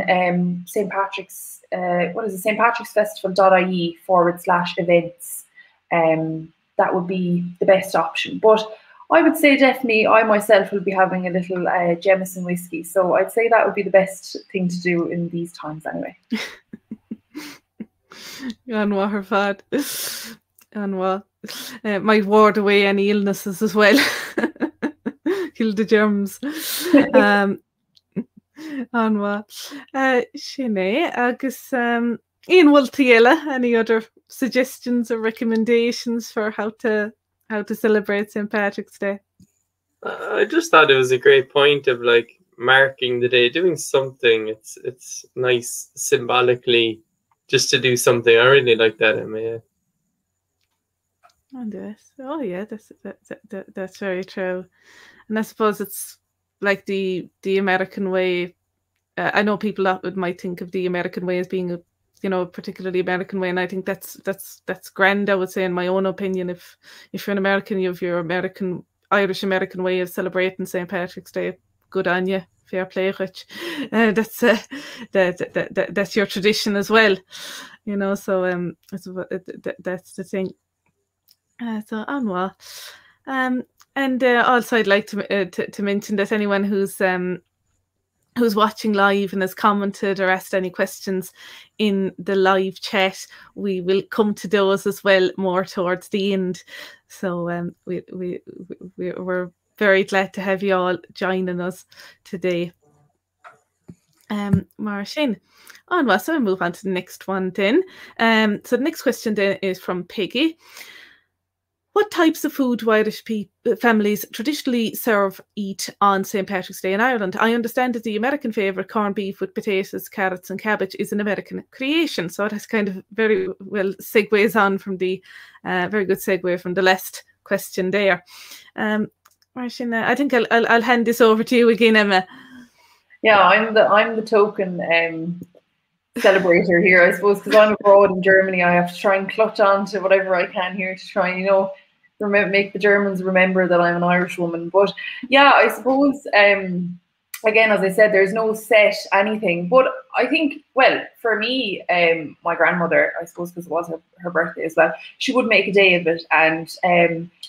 St. Patrick's, stpatricksfestival.ie /events. That would be the best option. But I would say definitely I myself will be having a little Jameson whiskey. So I'd say that would be the best thing to do in these times anyway. Anwa her fad. Anwa. Might ward away any illnesses as well. Kill the germs. Anwa. Sinead, agus Eoin Wultiela, any other suggestions or recommendations for how to celebrate St. Patrick's Day? I just thought it was a great point of like marking the day, doing something. It's nice symbolically just to do something. I really like that, Emma. Yeah. Oh yeah, that's very true. And I suppose it's like the American way. I know people that might think of the American way as being a particularly American way, and I think that's grand, I would say, in my own opinion. If you're an American, you have your Irish American way of celebrating St. Patrick's Day. Good on you, fair play, Rich. That's your tradition as well, So that's the thing. So Anwa, and also I'd like to mention that anyone who's who's watching live and has commented or asked any questions in the live chat. We will come to those as well more towards the end. So we're very glad to have you all joining us today. Marcin, on so we'll move on to the next one then. So the next question then is from Peggy. What types of food do Irish families traditionally eat on St. Patrick's Day in Ireland? I understand that the American favourite, corned beef with potatoes, carrots and cabbage, is an American creation. So that's kind of very well segues on from the very good segue from the last question there. Marcin, I think I'll hand this over to you again, Emma. Yeah, I'm the token celebrator here, I suppose, because I'm abroad in Germany. I have to try and clutch on to whatever I can here to try and, you know, make the Germans remember that I'm an Irish woman. But yeah, I suppose, again, as I said, there's no set anything. But I think, well, for me, my grandmother, I suppose, because it was her birthday as well, she would make a day of it. And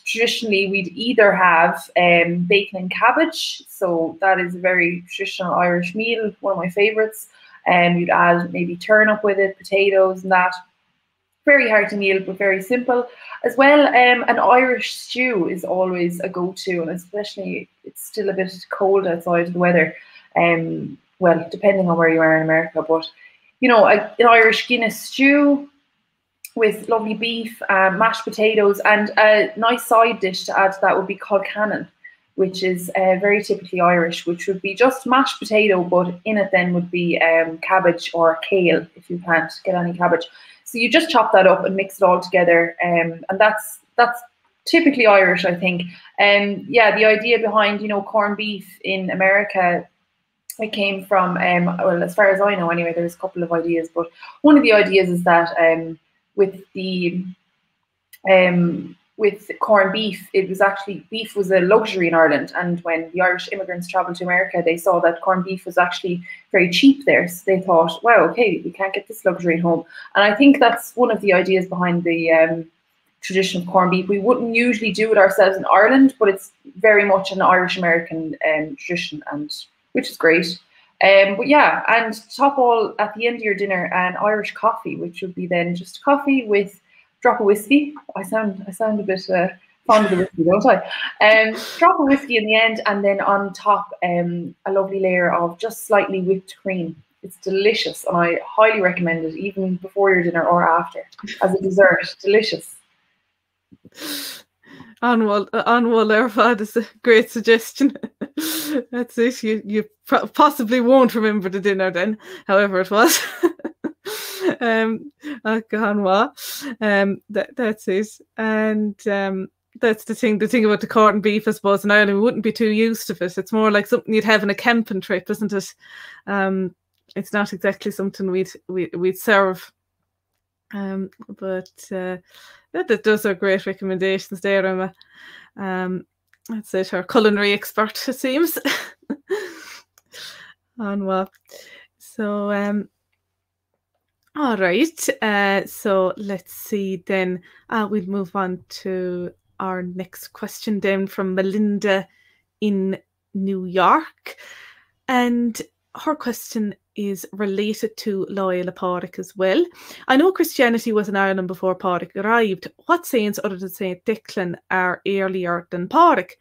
traditionally, we'd either have bacon and cabbage. So that is a very traditional Irish meal, one of my favourites. You'd add maybe turnip with it, potatoes and that. Very hearty meal, but very simple. As well, an Irish stew is always a go-to, and especially it's still a bit cold outside the weather. Well, depending on where you are in America, but you know, an Irish Guinness stew with lovely beef, mashed potatoes, and a nice side dish to add to that would be colcannon, which is very typically Irish, which would be just mashed potato, but in it then would be cabbage or kale if you can't get any cabbage. So you just chop that up and mix it all together, and that's typically Irish, I think. Yeah, the idea behind, you know, corned beef in America, it came from, well, as far as I know anyway, there's a couple of ideas, but one of the ideas is that with corned beef, it was actually, beef was a luxury in Ireland, and when the Irish immigrants travelled to America, they saw that corned beef was actually very cheap there, so they thought, wow, okay, we can't get this luxury at home. And I think that's one of the ideas behind the tradition of corned beef. We wouldn't usually do it ourselves in Ireland, but it's very much an Irish-American tradition, and which is great. But yeah, and top all at the end of your dinner, an Irish coffee, which would be then just coffee with drop of whiskey. I sound a bit fond of the whiskey, don't I? Drop of whiskey in the end, and then on top a lovely layer of just slightly whipped cream. It's delicious, and I highly recommend it, even before your dinner or after, as a dessert. Delicious. Anwal Erfad is a great suggestion. That's it. You possibly won't remember the dinner then, however it was. That's it. And that's the thing about the corned beef, I suppose. In Ireland, we wouldn't be too used to it. It's more like something you'd have in a camping trip, isn't it? It's not exactly something we'd serve. But those are great recommendations there, Emma. That's it, our culinary expert, it seems. So all right, so let's see then. We'll move on to our next question then from Melinda in New York. And her question is related to Loyal Pádraig as well. I know Christianity was in Ireland before Pádraig arrived. What saints other than Saint Declan are earlier than Pádraig?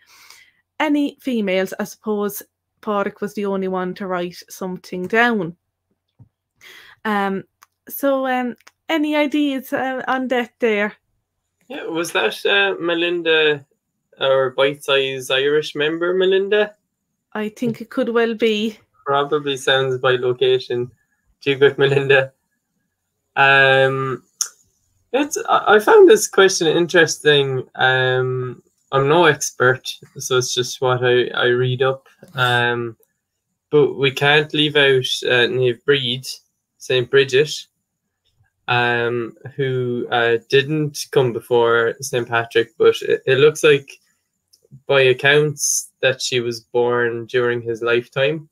Any females? I suppose Pádraig was the only one to write something down. So any ideas on that there? Yeah, was that Melinda, our Bitesize Irish member, Melinda? I think it could well be. Probably sounds by location. Do you good, Melinda? I found this question interesting. I'm no expert, so it's just what I read up. But we can't leave out Niamh Breed, St. Bridget, who didn't come before St. Patrick, but it looks like by accounts that she was born during his lifetime.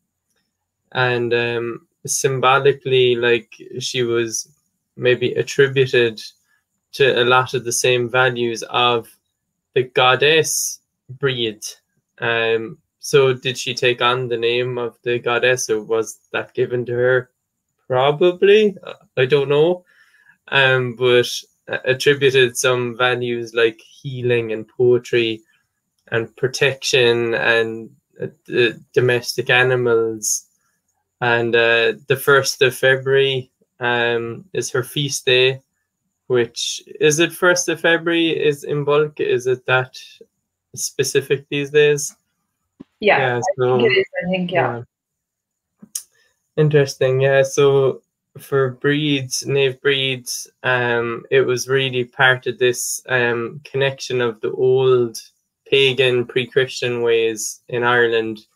And symbolically, like, she was maybe attributed to a lot of the same values of the goddess Breed. So did she take on the name of the goddess, or was that given to her? Probably, I don't know. But attributed some values like healing and poetry and protection and domestic animals. And the 1st of February is her feast day, which, is it 1st of February is in bulk? Is it that specific these days? Yeah, so, I think it is. I think, yeah. Interesting, yeah. So for breeds, Naomh breeds, it was really part of this connection of the old pagan pre-Christian ways in Ireland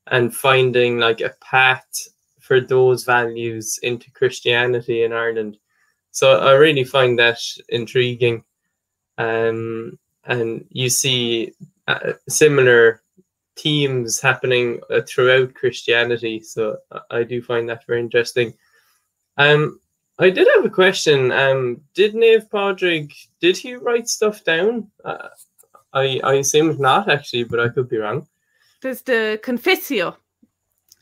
and finding like a path for those values into Christianity in Ireland. So I really find that intriguing. And you see similar themes happening throughout Christianity. So I do find that very interesting. I did have a question. Did Naomh Pádraig, did he write stuff down? I assumed not, actually, but I could be wrong. There's the Confessio.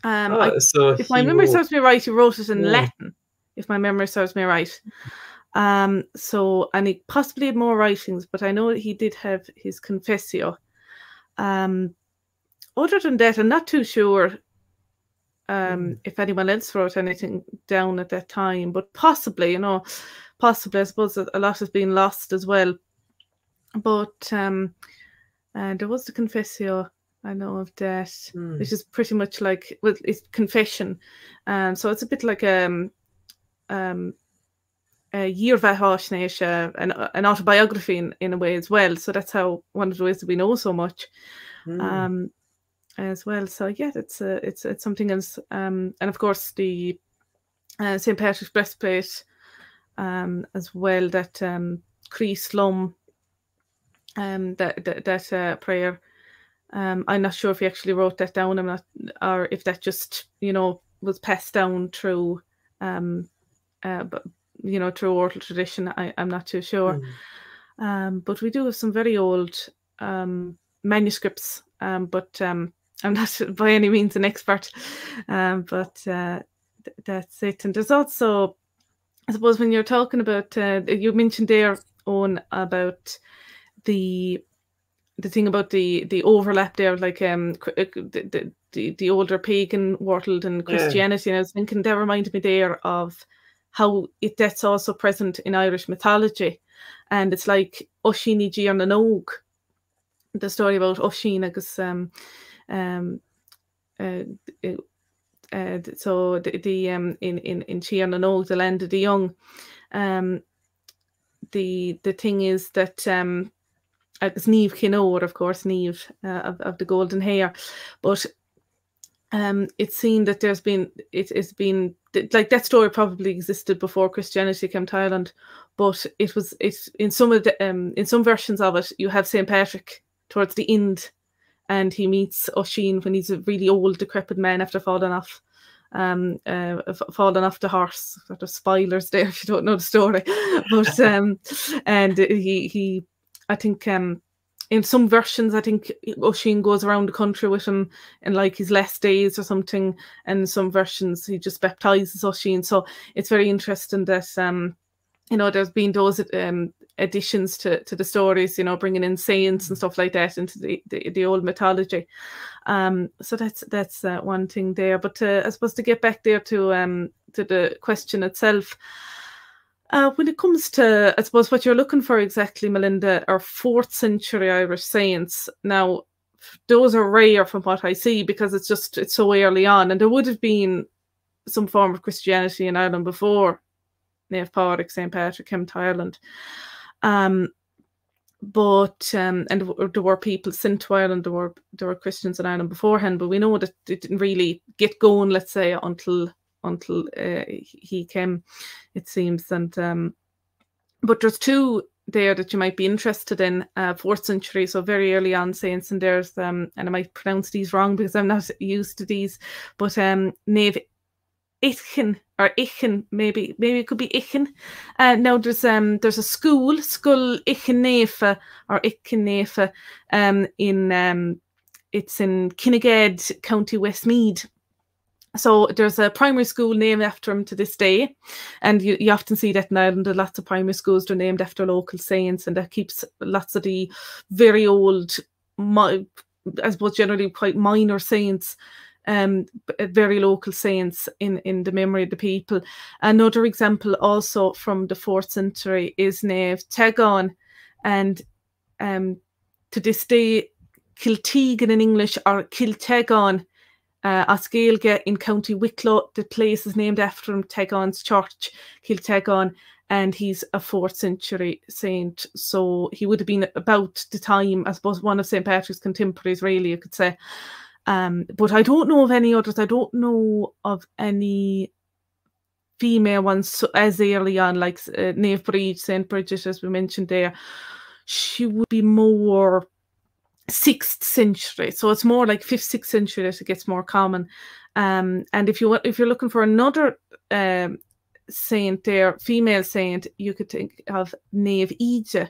So if my memory serves me right, he wrote it in Latin. If my memory serves me right. So, and he possibly had more writings, but I know that he did have his Confessio. Other than that, I'm not too sure if anyone else wrote anything down at that time, but possibly, possibly, I suppose a lot has been lost as well. But there was the Confessio, I know of that, which is pretty much like, well, it's confession. So it's a bit like a year an autobiography in a way as well. So that's how one of the ways that we know so much. As well, so yeah, it's something else, and of course the St. Patrick's breastplate, as well, that Crease Lum, that prayer. I'm not sure if he actually wrote that down. I'm not, or if that just was passed down through, but through oral tradition. I'm not too sure. But we do have some very old manuscripts, but I'm not by any means an expert, but that's it. And there's also, I suppose, when you're talking about, you mentioned there, Eoin, about the thing about the overlap there, like the older pagan world and Christianity. And I was thinking, that reminded me there of how that's also present in Irish mythology, and it's like Oisín Díar na Nóg, the story about Oisín agus so the in Tíar na Nóg, the land of the young, the thing is that agus Niamh Cinóir, of course, Niamh of the golden hair, but it's seen that it's been like that story probably existed before Christianity came to Ireland, but it's in some of the in some versions of it, you have St. Patrick towards the end, and he meets Oisín when he's a really old, decrepit man after falling off the horse. Sort of spoilers there if you don't know the story, but and he I think in some versions, I think Oisín goes around the country with him in like his last days or something, and in some versions he just baptizes Oisín. So it's very interesting that there's been those additions to the stories, bringing in saints and stuff like that into the old mythology. So that's one thing there. But I suppose to get back there to the question itself, when it comes to, I suppose, what you're looking for exactly, Melinda, are 4th century Irish saints. Now, those are rare from what I see, because it's so early on, and there would have been some form of Christianity in Ireland before Naomh Pádraig, St. Patrick came to Ireland. But and there were people sent to Ireland, there were Christians in Ireland beforehand, but we know that it didn't really get going, let's say, until he came, it seems. And but there's 2 there that you might be interested in, 4th century, so very early on saints. And there's and I might pronounce these wrong because I'm not used to these, but Naomh Eoin, or Eoin, maybe it could be Eoin. Now there's a school Eoin Naomh, or Eoin Naomh, in it's in Kinnegad, County Westmeath. So there's a primary school named after him to this day, and you often see that in Ireland. Lots of primary schools are named after local saints, and that keeps lots of the very old, I suppose generally quite minor saints, very local saints in the memory of the people. Another example also from the 4th century is Nave Tegan, and to this day Kiltegan in English, or Kiltegan as Gaeilge in County Wicklow. The place is named after him, Tegan's Church, Kiltegan, and he's a 4th century saint, so he would have been about the time, I suppose, one of St. Patrick's contemporaries, really, you could say. But I don't know of any others. I don't know of any female ones as early on, like Nave Bridge, St. Bridget, as we mentioned there. She would be more 6th century, so it's more like 5th, 6th century that it gets more common. And if you're looking for another saint there, female saint, you could think of Nave Ige.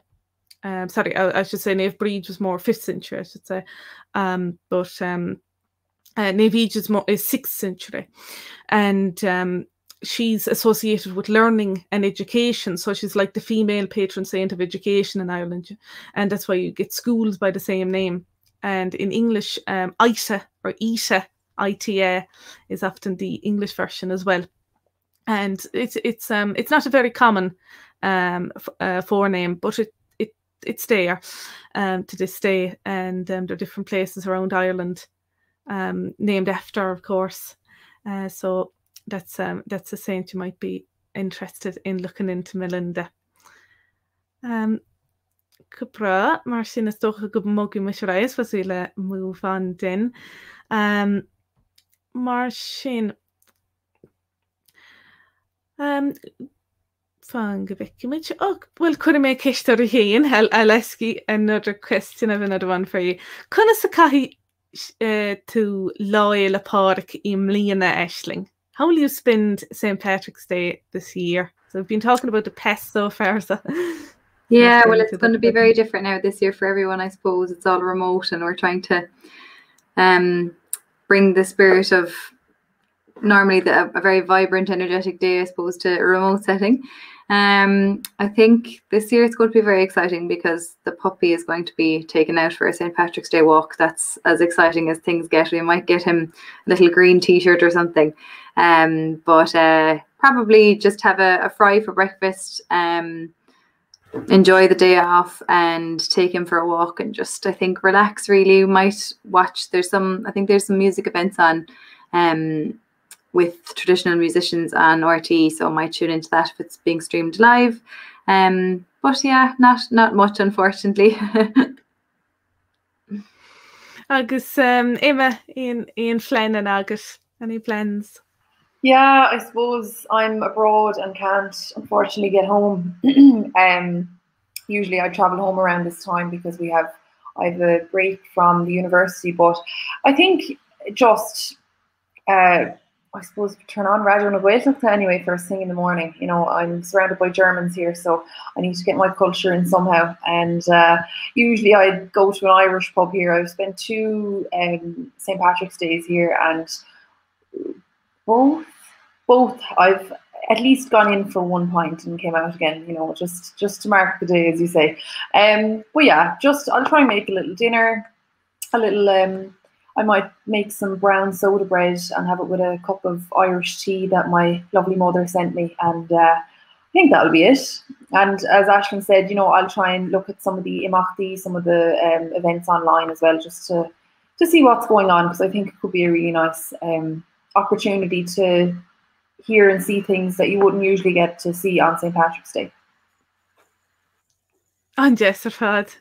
Sorry, I should say Nave Bridge was more 5th century, I should say. But Nave Ige is 6th century, and she's associated with learning and education, so she's like the female patron saint of education in Ireland, and that's why you get schools by the same name. And in English, Ita or Ita, ITA, is often the English version as well. And it's not a very common forename, but it's there to this day, and there are different places around Ireland named after, of course. So that's a saint you might be interested in looking into, Melinda. Cupra, mar sin is toch a go mogi mis reis was ile move on then. Mar sin fan gevekimich. Oh, well, could I make history here? I'll ask you another question. I have another one for you. Can I say to Loyal Park in Mlíona Ashling? How will you spend St. Patrick's Day this year? So we've been talking about the pest so far. So yeah, well, it's going to be very different now this year for everyone, I suppose. It's all remote, and we're trying to bring the spirit of normally a very vibrant, energetic day, I suppose, to a remote setting. I think this year it's going to be very exciting because the puppy is going to be taken out for a St. Patrick's Day walk. That's as exciting as things get. We might get him a little green t-shirt or something. But probably just have a fry for breakfast, enjoy the day off, and take him for a walk and just, I think, relax really. We might watch, I think there's some music events on with traditional musicians on RT, so I might tune into that if it's being streamed live. But yeah, not much, unfortunately. Agus Emma in Flannan, agus any plans? Yeah, I suppose I'm abroad and can't unfortunately get home. Usually I travel home around this time because I have a break from the university, but I think just I suppose turn on Raidió na Gaeltachta anyway first thing in the morning. You know, I'm surrounded by Germans here, so I need to get my culture in somehow. And usually I'd go to an Irish pub here. I've spent 2 St. Patrick's Days here, and both I've at least gone in for 1 pint and came out again, you know, just to mark the day, as you say. But yeah, I'll try and make a little dinner, a little I might make some brown soda bread and have it with a cup of Irish tea that my lovely mother sent me, and I think that'll be it. And as Aisling said, you know, I'll try and look at some of the imachtaí, some of the events online as well, just to see what's going on, because I think it could be a really nice opportunity to hear and see things that you wouldn't usually get to see on St. Patrick's Day. And Jess are fad.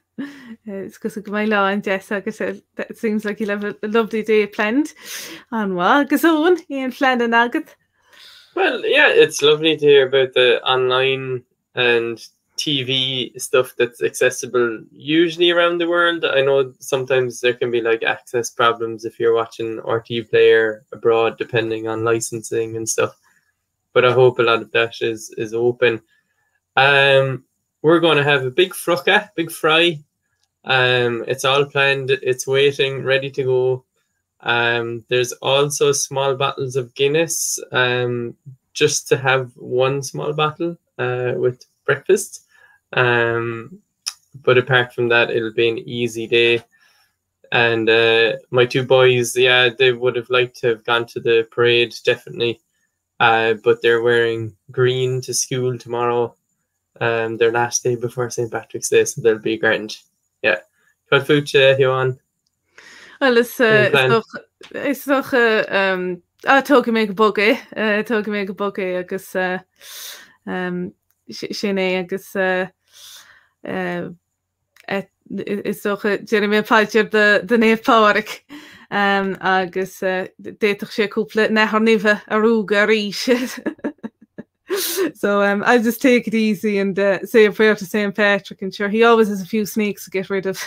It's because of my law and Jess, it seems like you'll have a lovely day planned. And what garçon in Flannan agad? Well, yeah, it's lovely to hear about the online and TV stuff that's accessible usually around the world. I know sometimes there can be like access problems if you're watching RT Player abroad, depending on licensing and stuff. But I hope a lot of that is open. We're going to have a big fry It's all planned. It's waiting, ready to go. There's also small bottles of Guinness, just to have one small bottle with breakfast. But apart from that, it'll be an easy day. And my two boys, yeah, they would have liked to have gone to the parade, definitely. But they're wearing green to school tomorrow. Their last day before St. Patrick's Day, so they'll be grand. Yeah. What food, hEoin? Well, it's toch tóga mé go bogé, tóga mé go bogé agus sin é agus is toch Jeremy Paidir de néfáric agus déach sé cúpla nethar nive arúga ríis. So I just take it easy and say a prayer to St. Patrick, and sure he always has a few snakes to get rid of.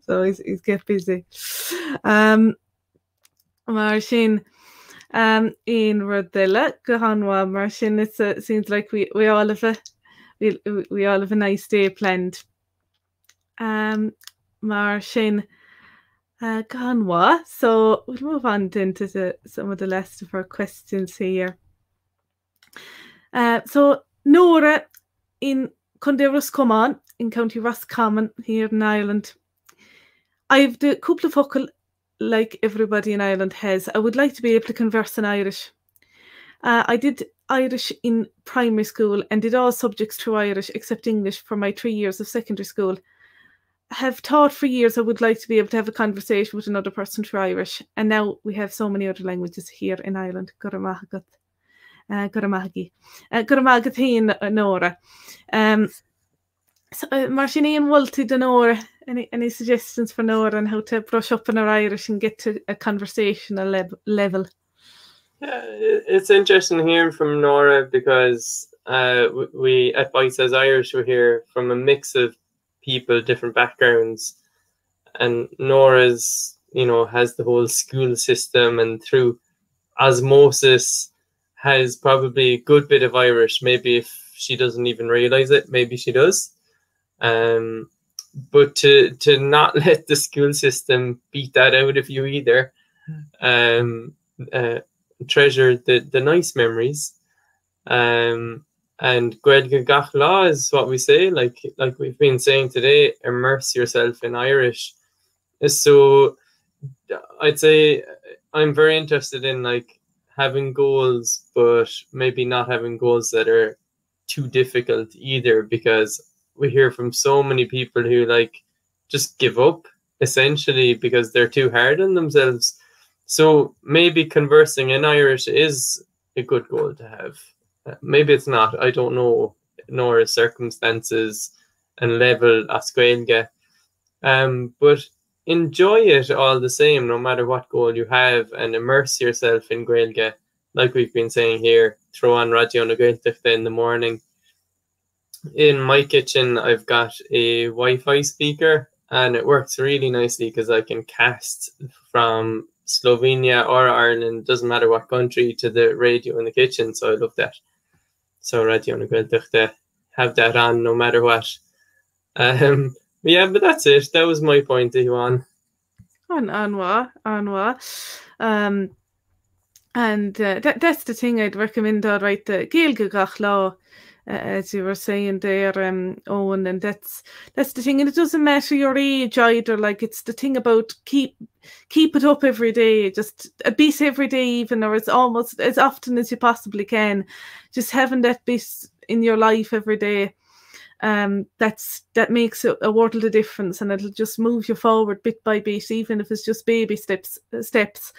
So he's get busy. Mar sin in Rodilla Gahanwa mar sin, it seems like we all have a nice day planned. Mar sin Gahanwa. So we'll move on into some of the list of our questions here. So Nora in Conde Roscommon in County Roscommon here in Ireland. I've the couple of focal like everybody in Ireland has. I would like to be able to converse in Irish. I did Irish in primary school and did all subjects through Irish except English for my 3 years of secondary school. I have taught for years. I would like to be able to have a conversation with another person through Irish. And now we have so many other languages here in Ireland. Goramagat. Goramagi. Goramagat Nora. So Marshini and Walty de Nora, any suggestions for Nora on how to brush up on her Irish and get to a conversational level? Yeah, it's interesting hearing from Nora because we at Bitesize Irish we hear from a mix of people, different backgrounds, and Nora's has the whole school system and through osmosis has probably a good bit of Irish. Maybe if she doesn't even realize it, maybe she does. But to not let the school system beat that out of you either. Treasure the nice memories. And Gaeilge gach lá is what we say, like we've been saying today, immerse yourself in Irish. So I'd say I'm very interested in like having goals, but maybe not having goals that are too difficult either, because we hear from so many people who like just give up essentially because they're too hard on themselves. So maybe conversing in Irish is a good goal to have. Maybe it's not. I don't know Nora's circumstances and level as Gaeilge. But enjoy it all the same, no matter what goal you have, and immerse yourself in Gaeilge. Like we've been saying here, throw on Raidió na Gaeltachta in the morning. In my kitchen, I've got a Wi-Fi speaker, and it works really nicely because I can cast from Slovenia or Ireland, doesn't matter what country, to the radio in the kitchen. So I love that. So Raidió na Gaeltachta, have that on no matter what. Yeah, but that's it. That was my point, Eoin. Anwa. And that's the thing I'd recommend, all right, the Gaeilge gach lá, as you were saying there, Eoin, and that's the thing. And it doesn't matter your age either. Like, it's the thing about keep it up every day, just a bit every day even, or as almost as often as you possibly can. Just having that bit in your life every day. That makes a world of difference, and it'll just move you forward bit by bit, even if it's just baby steps.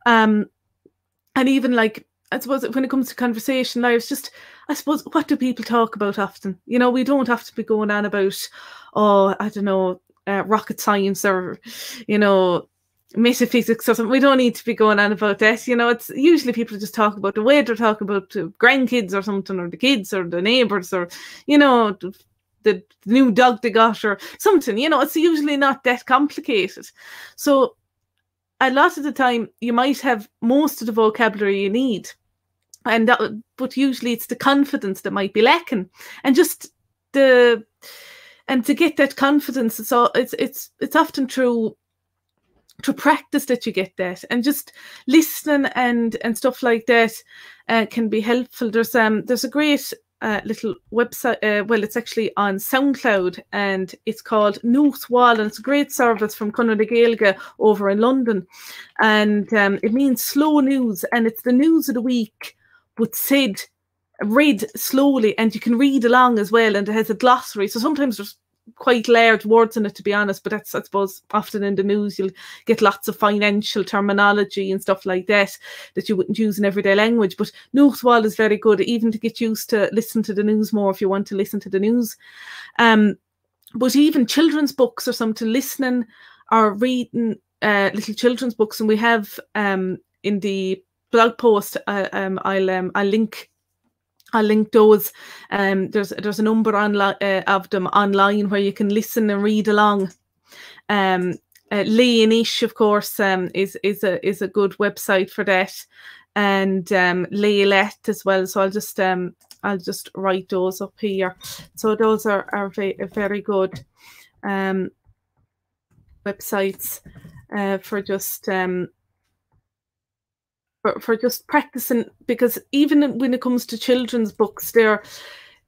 And even like, I suppose when it comes to conversation lives, just, I suppose, what do people talk about often? We don't have to be going on about, I don't know, rocket science or, metaphysics or something. We don't need to be going on about that. It's usually people just talk about the weather, talk about grandkids or something, or the kids or the neighbours, or, the new dog they got or something. It's usually not that complicated. So a lot of the time you might have most of the vocabulary you need, but usually it's the confidence that might be lacking, and just the And to get that confidence, it's often through practice that you get that, and just listening and stuff like that can be helpful. There's a great little website, well, it's actually on SoundCloud, and it's called Nuacht Mháil, and it's a great service from Conor the Gaeilge over in London, and it means slow news, and it's the news of the week but read slowly, and you can read along as well, and it has a glossary, so sometimes there's quite large words in it, to be honest, but that's, I suppose, often in the news you'll get lots of financial terminology and stuff like that you wouldn't use in everyday language. But Nuacht Mháil is very good, even to get used to listen to the news more if you want to listen to the news. But even children's books or something, listening or reading little children's books, and we have in the blog post, I'll link those. There's a number of them online where you can listen and read along. Irish, of course, is a good website for that, and Gaeilge as well. So I'll just write those up here. So those are very good websites for just. For just practicing, because even when it comes to children's books, they're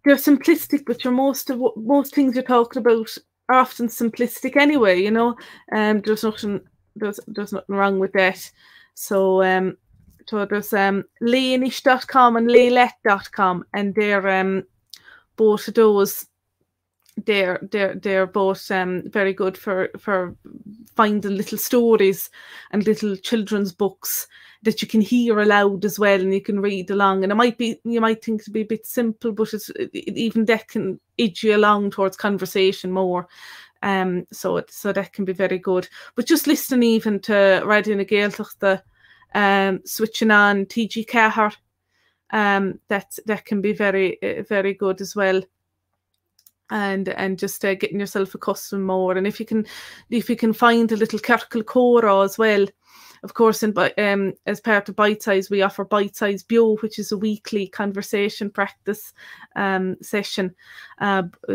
simplistic, but most things you're talking about are often simplistic anyway, you know. There's nothing wrong with that. So there's Irish.com and Gaeltachta.com, and they're both of those. They're both very good for finding little stories and little children's books that you can hear aloud as well, and you can read along. And you might think to be a bit simple, but even that can edge you along towards conversation more. So that can be very good. But just listening even to Raidió na Gaeltachta, switching on TG Cahar, that can be very very good as well. And just getting yourself accustomed more. And if you can find a little Circle Cora as well, of course, as part of Bitesize, we offer Bitesize Bio, which is a weekly conversation practice session,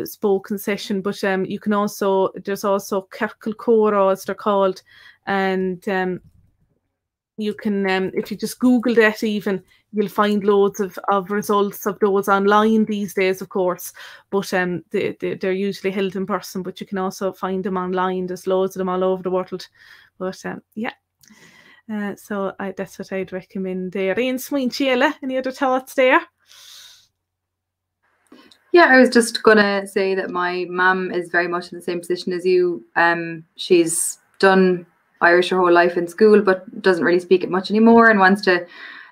spoken session. But you can there's also Circle Cora, as they're called, and you can, if you just Google that, even you'll find loads of results of those online these days, of course. But they're usually held in person, but you can also find them online. There's loads of them all over the world. But yeah. So that's what I'd recommend there. Ian, Sheila, any other thoughts there? Yeah, I was just gonna say that my mum is very much in the same position as you. She's done Irish her whole life in school, but doesn't really speak it much anymore, and wants to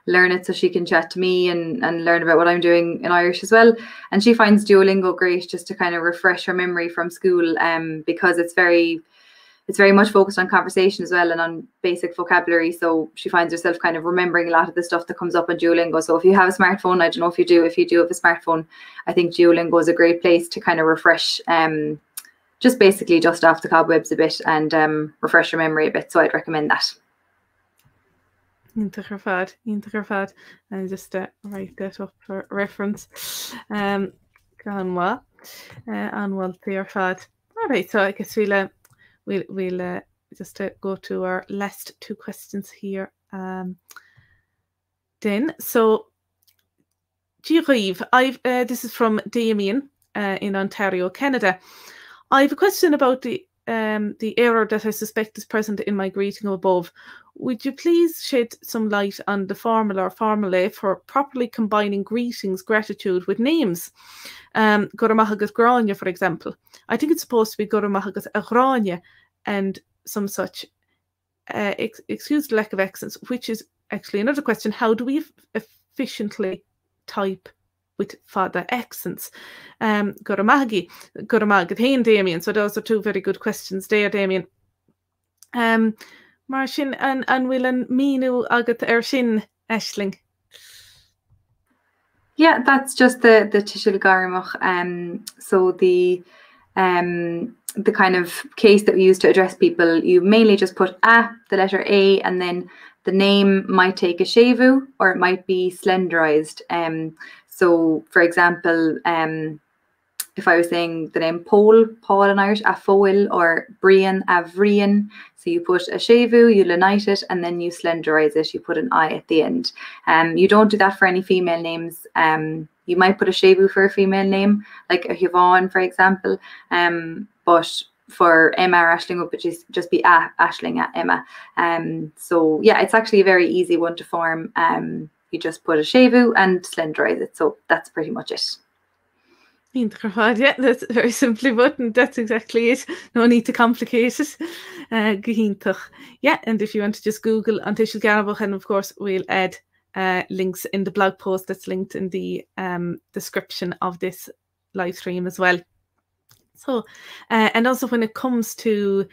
learn it so she can chat to me and learn about what I'm doing in Irish as well. And she finds Duolingo great just to kind of refresh her memory from school, because it's very much focused on conversation as well and on basic vocabulary. So she finds herself kind of remembering a lot of the stuff that comes up on Duolingo. So if you have a smartphone, I don't know if you do have a smartphone, I think Duolingo is a great place to kind of refresh, just basically dust off the cobwebs a bit and refresh your memory a bit. So I'd recommend that. Integher fad, and just write that up for reference. Anwal there fad. All right, so I guess we'll just go to our last two questions here. Then, so this is from Damien in Ontario, Canada. I have a question about the error that I suspect is present in my greeting above. Would you please shed some light on the formula or formulae for properly combining greetings, gratitude with names? Goramahagat Grania, for example. I think it's supposed to be Goramahagat Agrania and some such. Excuse the lack of accents, which is actually another question. How do we efficiently type with fada accents? Goramahagat, hey, Damien. So those are two very good questions there, Damien. Martin and Willan Minu agat Ershin Ashling. Yeah, that's just the Tishil Garimach. So the kind of case that we use to address people, you mainly just put the letter A, and then the name might take a shevu or it might be slenderized. So for example, if I was saying the name Paul in Irish, a foil, or Brian, a Vrian. So you put a shevu, you lenite it, and then you slenderize it. You put an I at the end. You don't do that for any female names. You might put a shevu for a female name, like a Siobhán, for example. But for Emma or Aisling, it would just be a Aisling, a Emma. So yeah, it's actually a very easy one to form. You just put a shevu and slenderize it. So that's pretty much it. Yeah, that's very simply put, and that's exactly it. No need to complicate it. Yeah, and if you want to just Google Untitled Chapter, and of course we'll add links in the blog post that's linked in the description of this live stream as well. So, and also when it comes to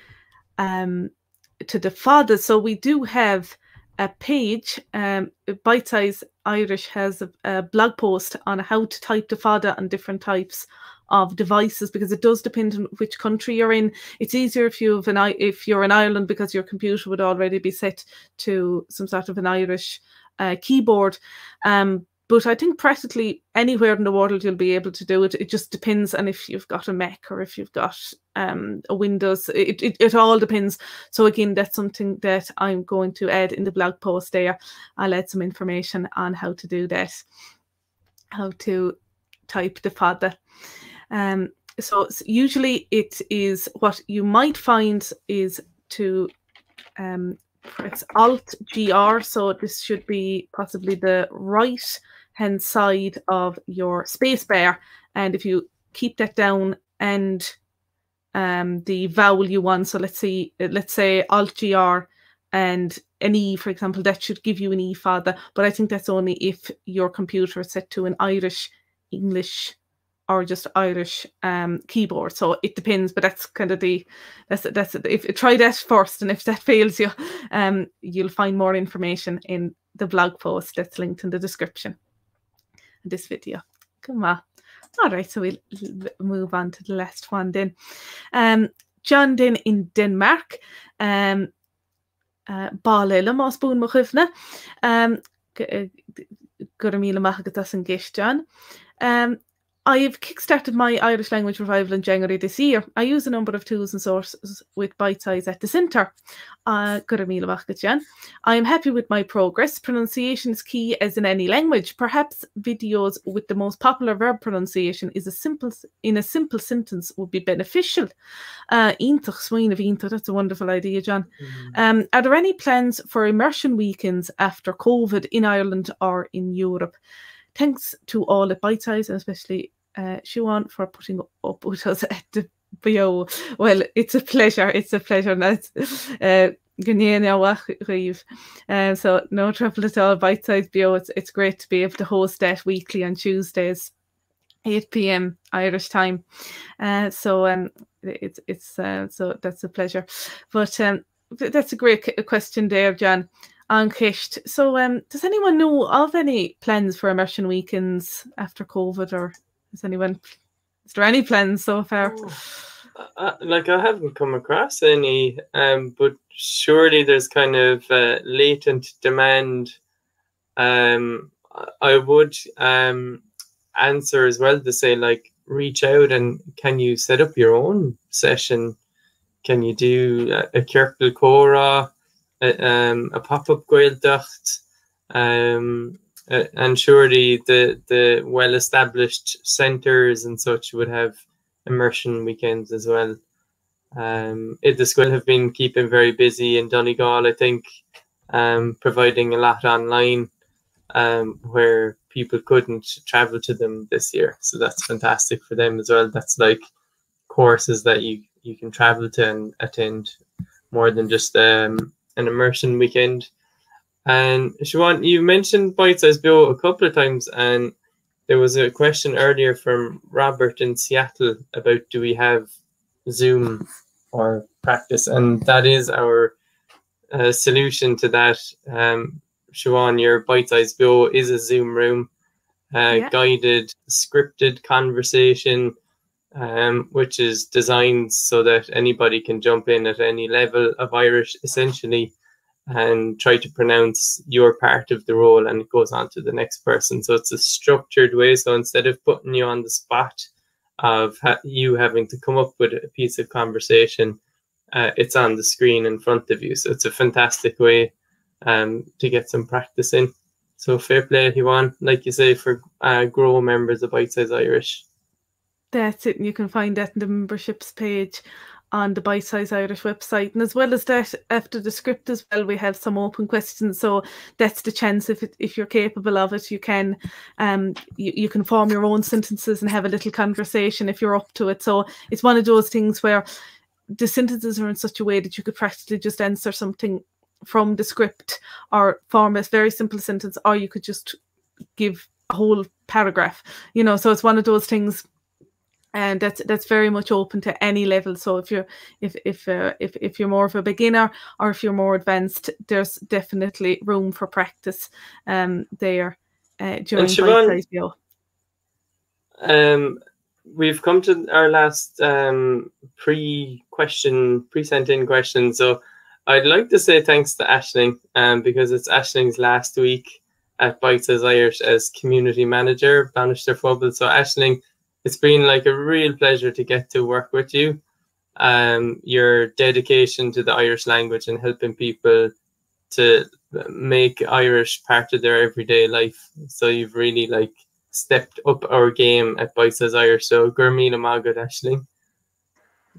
the fathers, so we do have a page. Bitesize Irish has a blog post on how to type the fada on different types of devices, because it does depend on which country you're in. It's easier if you're in Ireland, because your computer would already be set to some sort of an Irish keyboard. But I think practically anywhere in the world you'll be able to do it. It just depends on if you've got a Mac or if you've got a Windows. It all depends. So again, that's something that I'm going to add in the blog post there. I'll add some information on how to do that, how to type the fada. So usually it is, what you might find is to press Alt-GR. So this should be possibly the right hand side of your spacebar, and if you keep that down and the vowel you want, so let's say Alt-GR and an E, for example, that should give you an E fada, but I think that's only if your computer is set to an Irish, English, or just Irish keyboard. So it depends, but that's kind of if try that first, and if that fails you, you'll find more information in the blog post that's linked in the description of this video. Come on. All right, so we'll move on to the last one then. John then in Denmark. Báile má spún mo chufna. Guramila machagat an gish, John. I've kickstarted my Irish language revival in January this year. I use a number of tools and sources with Bitesize at the centre. I am happy with my progress. Pronunciation is key as in any language. Perhaps videos with the most popular verb pronunciation in a simple sentence would be beneficial. That's a wonderful idea, John. Are there any plans for immersion weekends after COVID in Ireland or in Europe? Thanks to all at Bitesize, and especially Siobhán, for putting up with us at the bio. Well, it's a pleasure. It's a pleasure. So no trouble at all. Bitesize bio. It's great to be able to host that weekly on Tuesdays, 8 p.m. Irish time. So that's a pleasure. But that's a great question there, John. So does anyone know of any plans for immersion weekends after COVID, or is there any plans so far? Like, I haven't come across any, but surely there's kind of latent demand. I would answer as well to say, like, reach out and can you set up your own session? Can you do a Kirkle Cora? A pop-up Gaeltachta, and surely the well-established centres and such would have immersion weekends as well. The school have been keeping very busy in Donegal, I think, providing a lot online, where people couldn't travel to them this year. So that's fantastic for them as well. That's like courses that you can travel to and attend, more than just an immersion weekend. And Siobhán, you mentioned Bitesize Bio a couple of times, and there was a question earlier from Robert in Seattle about, do we have Zoom or practice? And that is our solution to that. Siobhán, your Bitesize Bio is a Zoom room, guided, scripted conversation, which is designed so that anybody can jump in at any level of Irish, essentially, and try to pronounce your part of the role, and it goes on to the next person. So it's a structured way. So instead of putting you on the spot of you having to come up with a piece of conversation. It's on the screen in front of you, so it's a fantastic way to get some practice in. So fair play, Eoin, like you say, for grow members of Bitesize Irish. That's it, and you can find that in the memberships page on the Bitesize Irish website. And as well as that, after the script as well, we have some open questions. So that's the chance, if you're capable of it, you can you can form your own sentences and have a little conversation if you're up to it. So it's one of those things where the sentences are in such a way that you could practically just answer something from the script or form a very simple sentence, or you could just give a whole paragraph, you know. So it's one of those things, and that's very much open to any level. So if you're more of a beginner or if you're more advanced, there's definitely room for practice there during Bitesize Bio. We've come to our last pre-sent in question. So I'd like to say thanks to Aisling, because it's Aisling's last week at Bitesize Irish as community manager, Bannister Fubble. So Aisling, it's been like a real pleasure to get to work with you. Your dedication to the Irish language and helping people to make Irish part of their everyday life. So you've really like stepped up our game at Bitesize Irish. So Gurmila Magad, Aisling.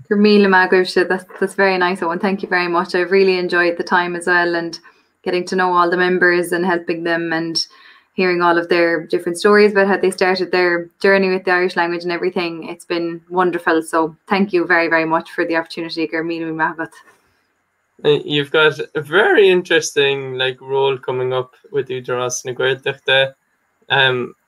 Gurmila Magad, that's very nice, Eoin. Thank you very much. I've really enjoyed the time as well, and getting to know all the members and helping them and hearing all of their different stories about how they started their journey with the Irish language and everything. It's been wonderful. So thank you very, very much for the opportunity, Gurmila Magad. You've got a very interesting like role coming up with Udaras na Gaeltachta.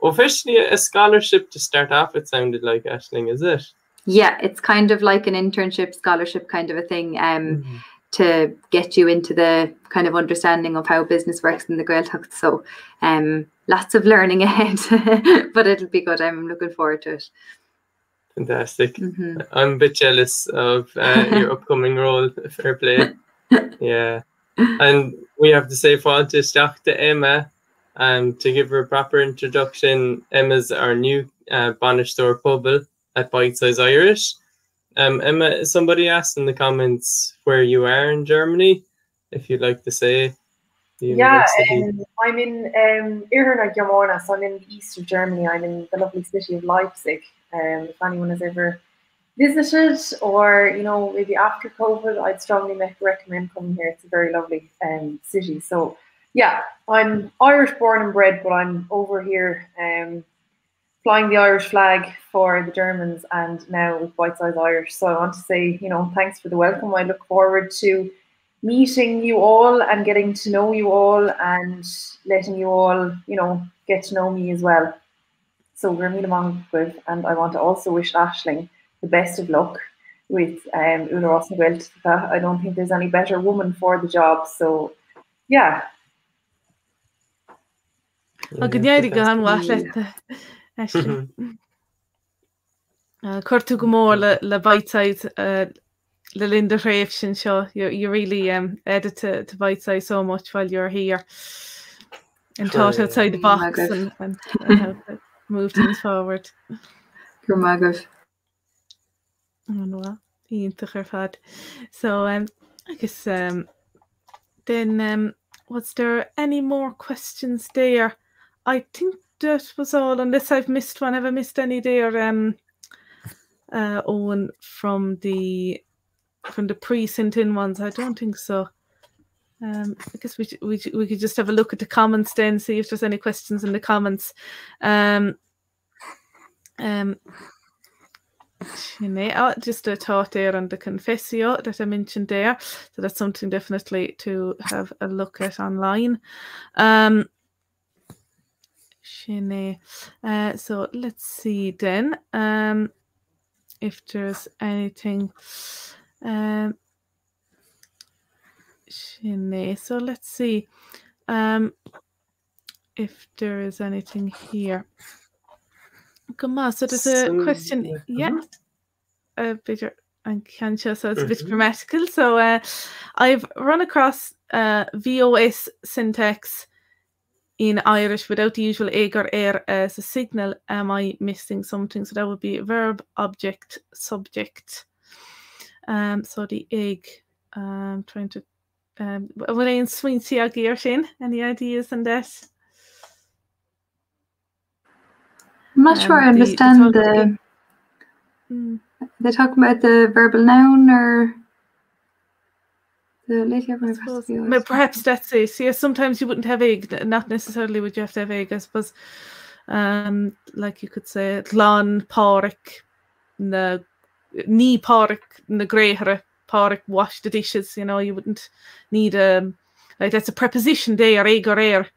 Officially a scholarship to start off, it sounded like, Aisling, is it? Yeah, it's kind of like an internship scholarship kind of a thing, to get you into the kind of understanding of how business works in the Gaeltachta. So lots of learning ahead, but it'll be good. I'm looking forward to it. Fantastic. I'm a bit jealous of your upcoming role. Fair play. Yeah. And we have to say fáilte to Emma, to give her a proper introduction. Emma's our new Bannister Fubble at Bitesize Irish. Emma, somebody asked in the comments where you are in Germany, if you'd like to say the university. I'm in Irna Germana, so I'm in the east of Germany. I'm in the lovely city of Leipzig. If anyone has ever visited, or maybe after COVID, I'd strongly recommend coming here. It's a very lovely city. So yeah, I'm Irish born and bred, but I'm over here flying the Irish flag for the Germans, and now with Bitesize Irish. So I want to say, thanks for the welcome. I look forward to meeting you all and getting to know you all and letting you all, get to know me as well. So Gurmila Magad, and I want to also wish Aisling the best of luck with Udaras na Gaeltachta. I don't think there's any better woman for the job. So yeah. Curtu go mór le Bitesize le Linda Raifsin seo. You really added to Bitesize so much while you're here and thought outside the box and how to move things forward. So I guess then was there any more questions there? I think that was all, unless I've missed one. Have I missed any there, Eoin, from the pre-sent in ones? I don't think so. I guess we could just have a look at the comments then, see if there's any questions in the comments. Just a thought there on the confessio that I mentioned there. So that's something definitely to have a look at online. So let's see then if there's anything. So let's see if there is anything here. Come on, so there's a question. Yeah, a bit unconscious, so it's a bit grammatical. So I've run across VOS syntax in Irish without the usual ag or as a signal, am I missing something? So that would be verb, object, subject. So the ag, trying to, what in swing sin? Any ideas on that? I'm not sure I understand they're talking about the verbal noun or the later verb. Perhaps that's it. So, yeah, sometimes you wouldn't have egg, not necessarily would you have to have egg, I suppose. Like you could say, lán páric, ní páric, na gréhre, páric, wash the dishes, you know, you wouldn't need like that's a preposition there, egg or air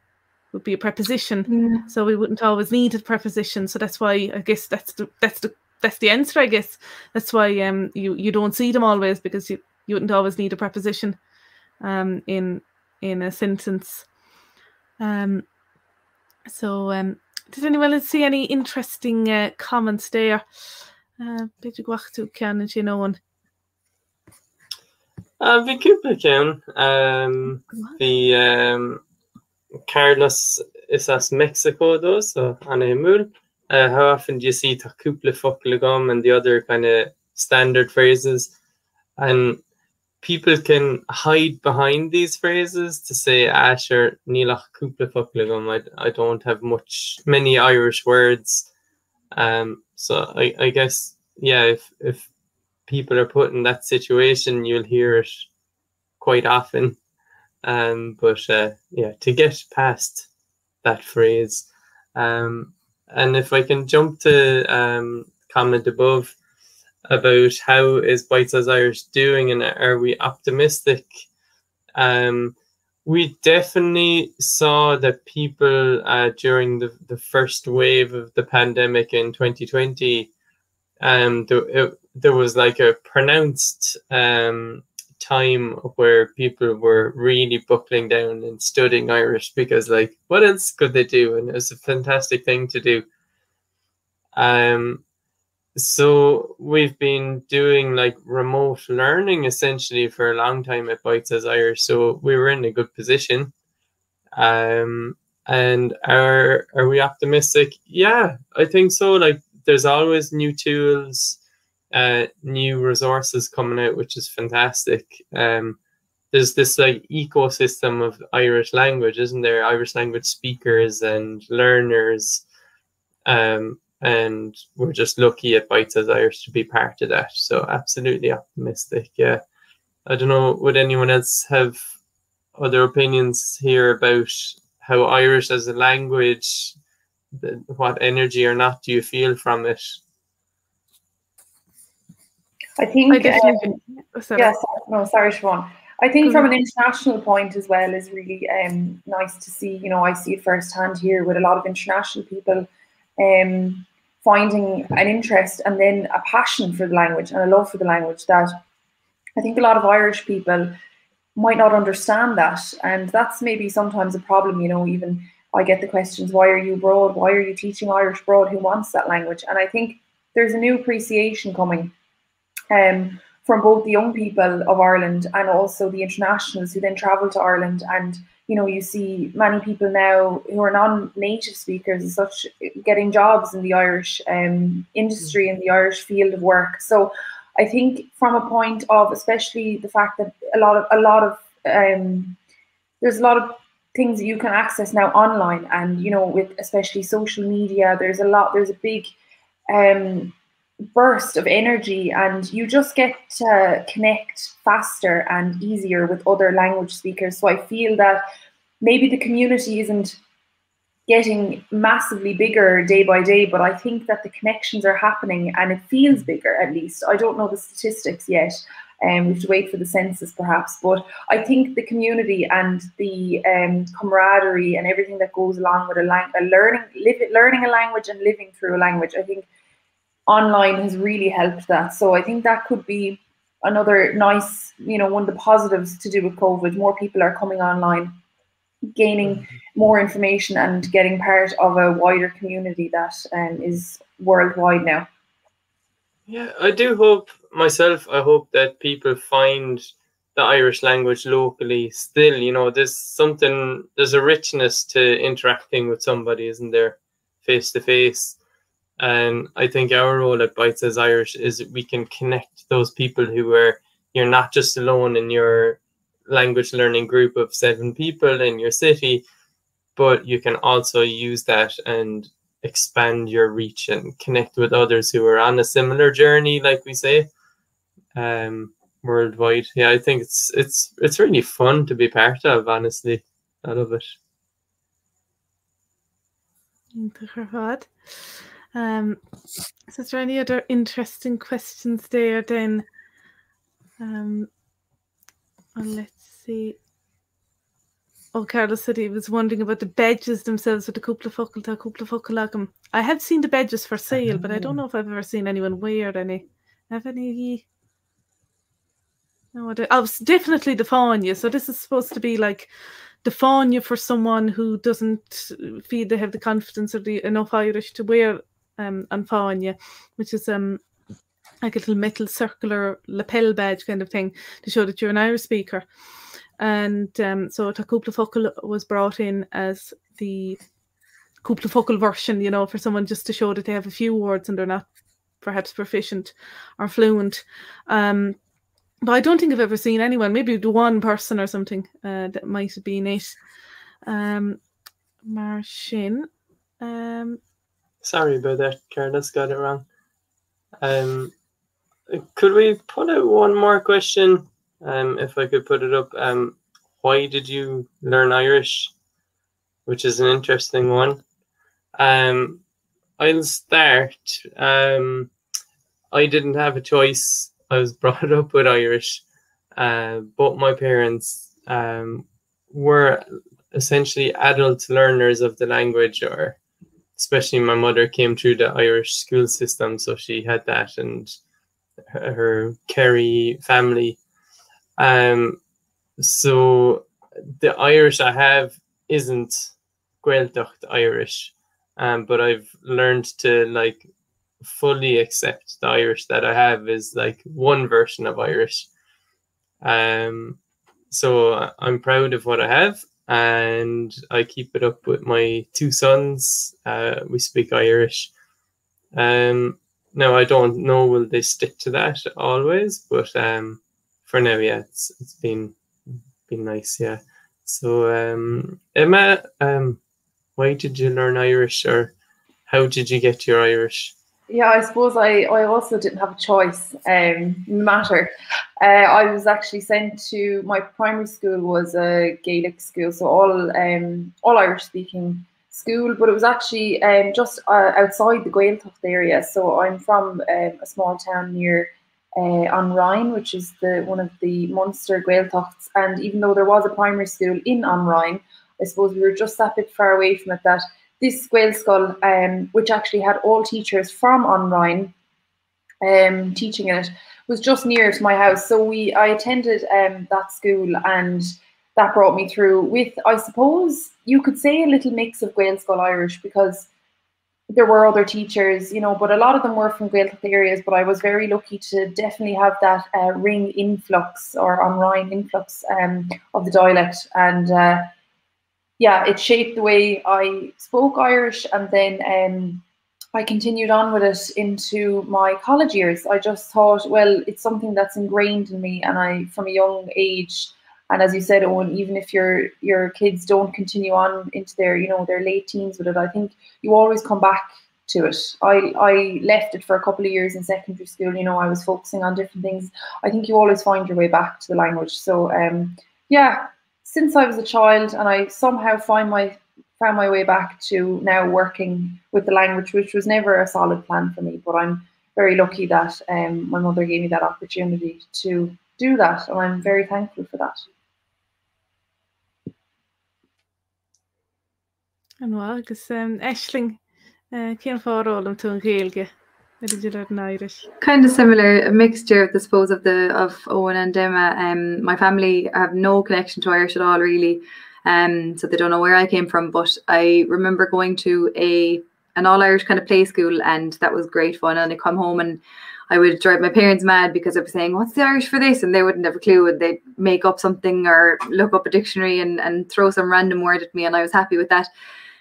would be a preposition. Yeah. So we wouldn't always need a preposition. So that's why I guess that's the answer, I guess. That's why you don't see them always, because you wouldn't always need a preposition in a sentence. So did anyone see any interesting comments there? Beidir gwachtú ceann and you know one. Bhí cúpla ceann. The Carlos is as Mexico though, so Anna Emul. How often do you see ta cúpla focail agam and the other kind of standard phrases? And people can hide behind these phrases to say, sure, nílach cúpla focail agam. I don't have many Irish words. So I guess, yeah, if people are put in that situation, you'll hear it quite often. But yeah, to get past that phrase. And if I can jump to comment above about how is Bitesize Irish doing and are we optimistic? We definitely saw that people during the first wave of the pandemic in 2020, there was like a pronounced time where people were really buckling down and studying Irish because, like, what else could they do? And it was a fantastic thing to do. So we've been doing like remote learning essentially for a long time at Bitesize Irish. So we were in a good position. And are we optimistic? Yeah, I think so. Like, there's always new tools, new resources coming out, which is fantastic. There's this like ecosystem of Irish language, isn't there? Irish language speakers and learners. And we're just lucky at Bitesize Irish to be part of that. So absolutely optimistic. Yeah. I don't know, would anyone else have other opinions here about how Irish as a language, what energy or not do you feel from it? I think, sorry, Siobhán. I think from an international point as well is really nice to see. You know, I see it firsthand here with a lot of international people finding an interest and then a passion for the language and a love for the language that I think a lot of Irish people might not understand that. And that's maybe sometimes a problem, you know. Even I get the questions, why are you abroad? Why are you teaching Irish abroad? Who wants that language? And I think there's a new appreciation coming from both the young people of Ireland and also the internationals who then travel to Ireland. And you know, you see many people now who are non-native speakers and such getting jobs in the Irish industry, in the Irish field of work. So I think from a point of, especially the fact that there's a lot of things that you can access now online, and you know, with especially social media, there's a big burst of energy, and you just get to connect faster and easier with other language speakers. So I feel that maybe the community isn't getting massively bigger day by day, but I think that the connections are happening and it feels bigger, at least. I don't know the statistics yet. We have to wait for the census perhaps, but I think the community and the camaraderie and everything that goes along with learning a language and living through a language, I think online has really helped that. So I think that could be another nice, you know, one of the positives to do with COVID. More people are coming online, gaining more information and getting part of a wider community that is worldwide now. Yeah, I do hope myself, I hope that people find the Irish language locally, still, you know, there's a richness to interacting with somebody, isn't there, face to face. And I think our role at Bitesize Irish is we can connect those people who are, you're not just alone in your language learning group of 7 people in your city, but you can also use that and expand your reach and connect with others who are on a similar journey, like we say, worldwide. Yeah, I think it's really fun to be part of, honestly. I love it. So is there any other interesting questions there then? And let's see. Oh, Carlos said he was wondering about the badges themselves with the cúpla focail. I have seen the badges for sale, but I don't know if I've ever seen anyone wear any. Have any? No, definitely the fáinne. So this is supposed to be like the fáinne for someone who doesn't feel they have the confidence or enough Irish to wear an fáinne, which is like a little metal circular lapel badge kind of thing to show that you're an Irish speaker. And so the cúpla focail was brought in as the cúpla focail version, you know, for someone just to show that they have a few words and they're not perhaps proficient or fluent. But I don't think I've ever seen anyone, maybe the one person or something that might have been it. Marshin. Sorry about that, Carlos, got it wrong. Could we put out one more question? If I could put it up. Why did you learn Irish? Which is an interesting one. I'll start. I didn't have a choice. I was brought up with Irish. Both my parents were essentially adult learners of the language, or especially my mother came through the Irish school system, so she had that, and her Kerry family. So the Irish I have isn't Gaeltachta Irish, but I've learned to like fully accept the Irish that I have is like one version of Irish. So I'm proud of what I have, and I keep it up with my 2 sons. We speak Irish. Now I don't know will they stick to that always, but for now, yeah, it's been nice, yeah. So Emma, why did you learn Irish, or how did you get your Irish? Yeah, I suppose I also didn't have a choice. Matter. I was actually sent to, my primary school was a Gaelic school, so all Irish speaking school, but it was actually just outside the Gaeltachta area. So I'm from a small town near Unrhyne, which is one of the Munster Gaeltachts. And even though there was a primary school in Unrhyne, I suppose we were just that bit far away from it that this Gaelscoil, which actually had all teachers from Unrhyne teaching in it, was just near to my house. So I attended that school, and that brought me through with, I suppose you could say, a little mix of Gaelscoil Irish, because there were other teachers, you know, but a lot of them were from Gaeltachta areas. But I was very lucky to definitely have that ring influx, or Unrhyne influx of the dialect. And yeah, it shaped the way I spoke Irish, and then I continued on with it into my college years. I just thought, well, it's something that's ingrained in me, and I, from a young age, and as you said, Eoin, even if your kids don't continue on into their, you know, their late teens with it, I think you always come back to it. I left it for a couple of years in secondary school. You know, I was focusing on different things. I think you always find your way back to the language. So yeah, since I was a child, and I somehow found my way back to now working with the language, which was never a solid plan for me. But I'm very lucky that my mother gave me that opportunity to do that, and I'm very thankful for that. And agus Aisling, cén fárálam tú an Gaeilge? How did you learn Irish? Kind of similar, a mixture, I suppose, of Eoin and Emma. My family have no connection to Irish at all, really. So they don't know where I came from. But I remember going to an all-Irish kind of play school, and that was great fun. And I come home and I would drive my parents mad because I was saying, what's the Irish for this? And they wouldn't have a clue. And they'd make up something or look up a dictionary and throw some random word at me. And I was happy with that.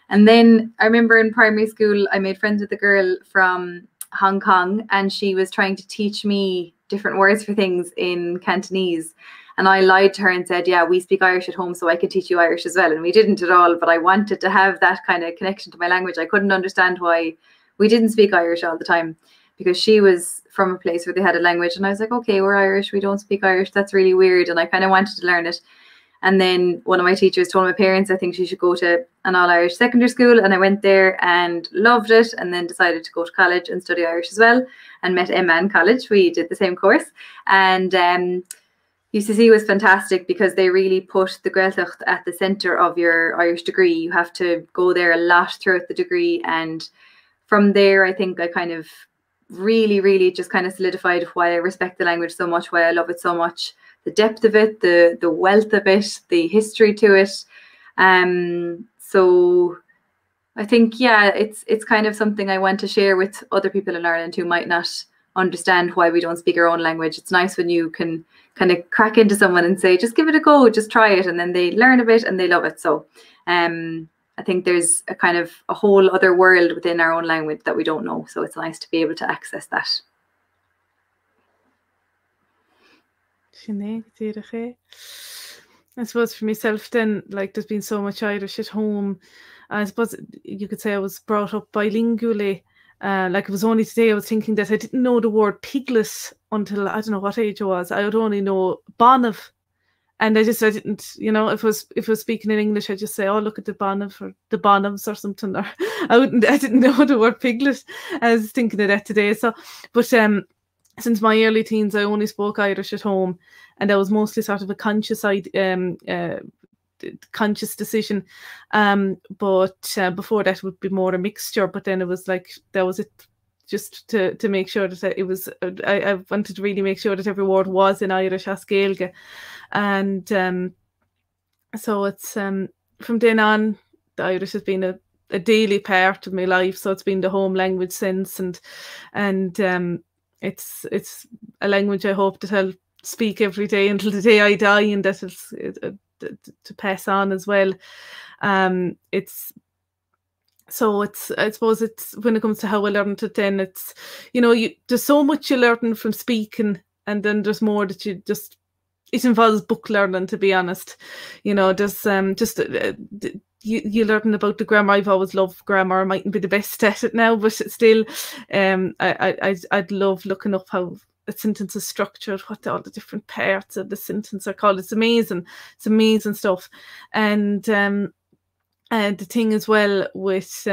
And then I remember in primary school, I made friends with a girl from Hong Kong, and she was trying to teach me different words for things in Cantonese. And I lied to her and said, yeah, we speak Irish at home, so I could teach you Irish as well. And we didn't at all, but I wanted to have that kind of connection to my language. I couldn't understand why we didn't speak Irish all the time, because she was from a place where they had a language. And I was like, okay, we're Irish, we don't speak Irish. That's really weird. And I kind of wanted to learn it. And then one of my teachers told my parents I think she should go to an all-Irish secondary school. And I went there and loved it, and then decided to go to college and study Irish as well, and met Emma in college. We did the same course. And UCC was fantastic because they really put the Gaeltachta at the centre of your Irish degree. You have to go there a lot throughout the degree. And from there, I think I kind of really just kind of solidified why I respect the language so much, why I love it so much. The depth of it, the wealth of it, the history to it. So I think, yeah, it's kind of something I want to share with other people in Ireland who might not understand why we don't speak our own language. It's nice when you can kind of crack into someone and say, just give it a go, just try it. And then they learn a bit and they love it. So I think there's a kind of a whole other world within our own language that we don't know. So it's nice to be able to access that. I suppose for myself then, like, there's been so much Irish at home. I suppose you could say I was brought up bilingually. Like, it was only today I was thinking that I didn't know the word piglet until I don't know what age I was. I would only know bonav. And I didn't, you know, if I was speaking in English, I'd just say, oh, look at the bonav or the bonavs or something. Or I didn't know the word piglet. I was thinking of that today. So, but since my early teens, I only spoke Irish at home, and that was mostly sort of a conscious decision. But before that would be more a mixture. But then it was like, that was it, just to make sure that it was. I wanted to really make sure that every word was in Irish as Gaeilge, and so it's from then on, the Irish has been a daily part of my life. So it's been the home language since, and it's a language I hope that I'll speak every day until the day I die, and that it's to pass on as well. I suppose it's when it comes to how I learned it, then it's, you know, there's so much you learn from speaking, and then there's more that it involves book learning, to be honest. You know, there's you learn about the grammar. I've always loved grammar. I mightn't be the best at it now, but still, I'd love looking up how a sentence is structured, what all the different parts of the sentence are called. It's amazing stuff. And the thing as well with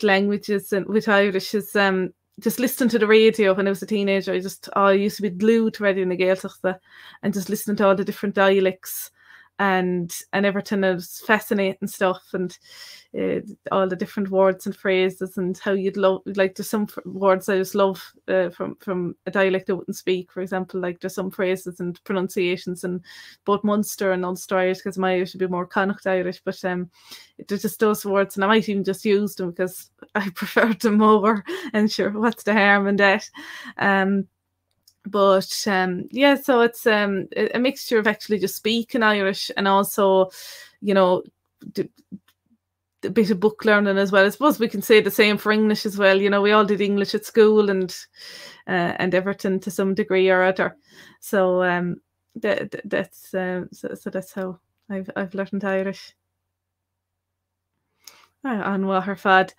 languages and with Irish is just listening to the radio when I was a teenager. I used to be glued to Raidió na Gaeltachta and just listening to all the different dialects and everything. It was fascinating stuff, and all the different words and phrases, and how you'd love, like, there's some words I just love from a dialect I wouldn't speak. For example, like, there's some phrases and pronunciations in both Munster and Ulster Irish, because my Irish would be more Connacht Irish, but there's just those words, and I might even just use them because I prefer them more, and sure, what's the harm in that? But yeah, so it's a mixture of actually just speaking Irish, and also, you know, a bit of book learning as well. I suppose we can say the same for English as well. You know, we all did English at school and everything to some degree or other. So that's how I've learned Irish. An bháthair fad.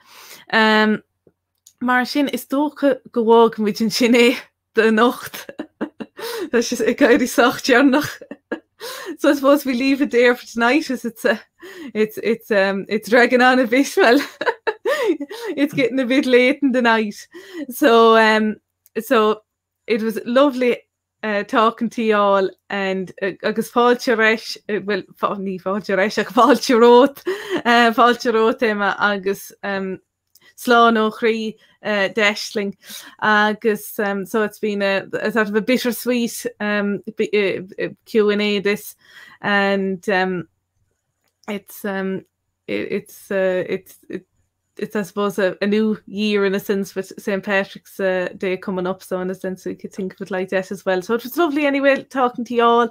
Mar sin is dócha go bhág muid an sin the Nacht. That's just a gairy socht yarnach. So I suppose we leave it there for tonight, as it's dragging on a bit. Well, it's getting a bit late in the night. So so it was lovely talking to you all, and agus fáilte reis, well, ní fáilte reis, ach fáilte rót Emma, agus slán ó chrí deisling, agus so it's been a sort of a bittersweet Q&A this, and it's I suppose a new year in a sense with St. Patrick's Day coming up, so in a sense we could think of it like that as well. So it was lovely anyway talking to you all,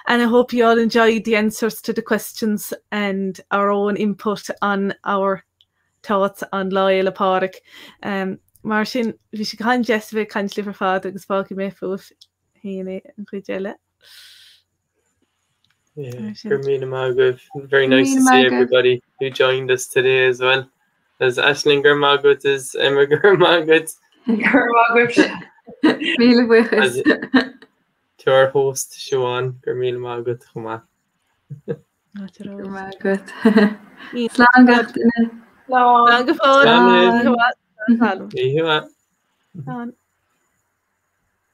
and I hope you all enjoyed the answers to the questions and our own input on our thoughts on Láil apáric. Martin, bhí sé gan Jess bheith caintli for fad agus fági mé fuh híine an chuideile. Yeah, very nice to see everybody who joined us today as well. As Aisling Gurmagut is Emma Gurmagut. To our host Siobhán Gurmíle Magut chuma. Gurmagut. Slán go fód.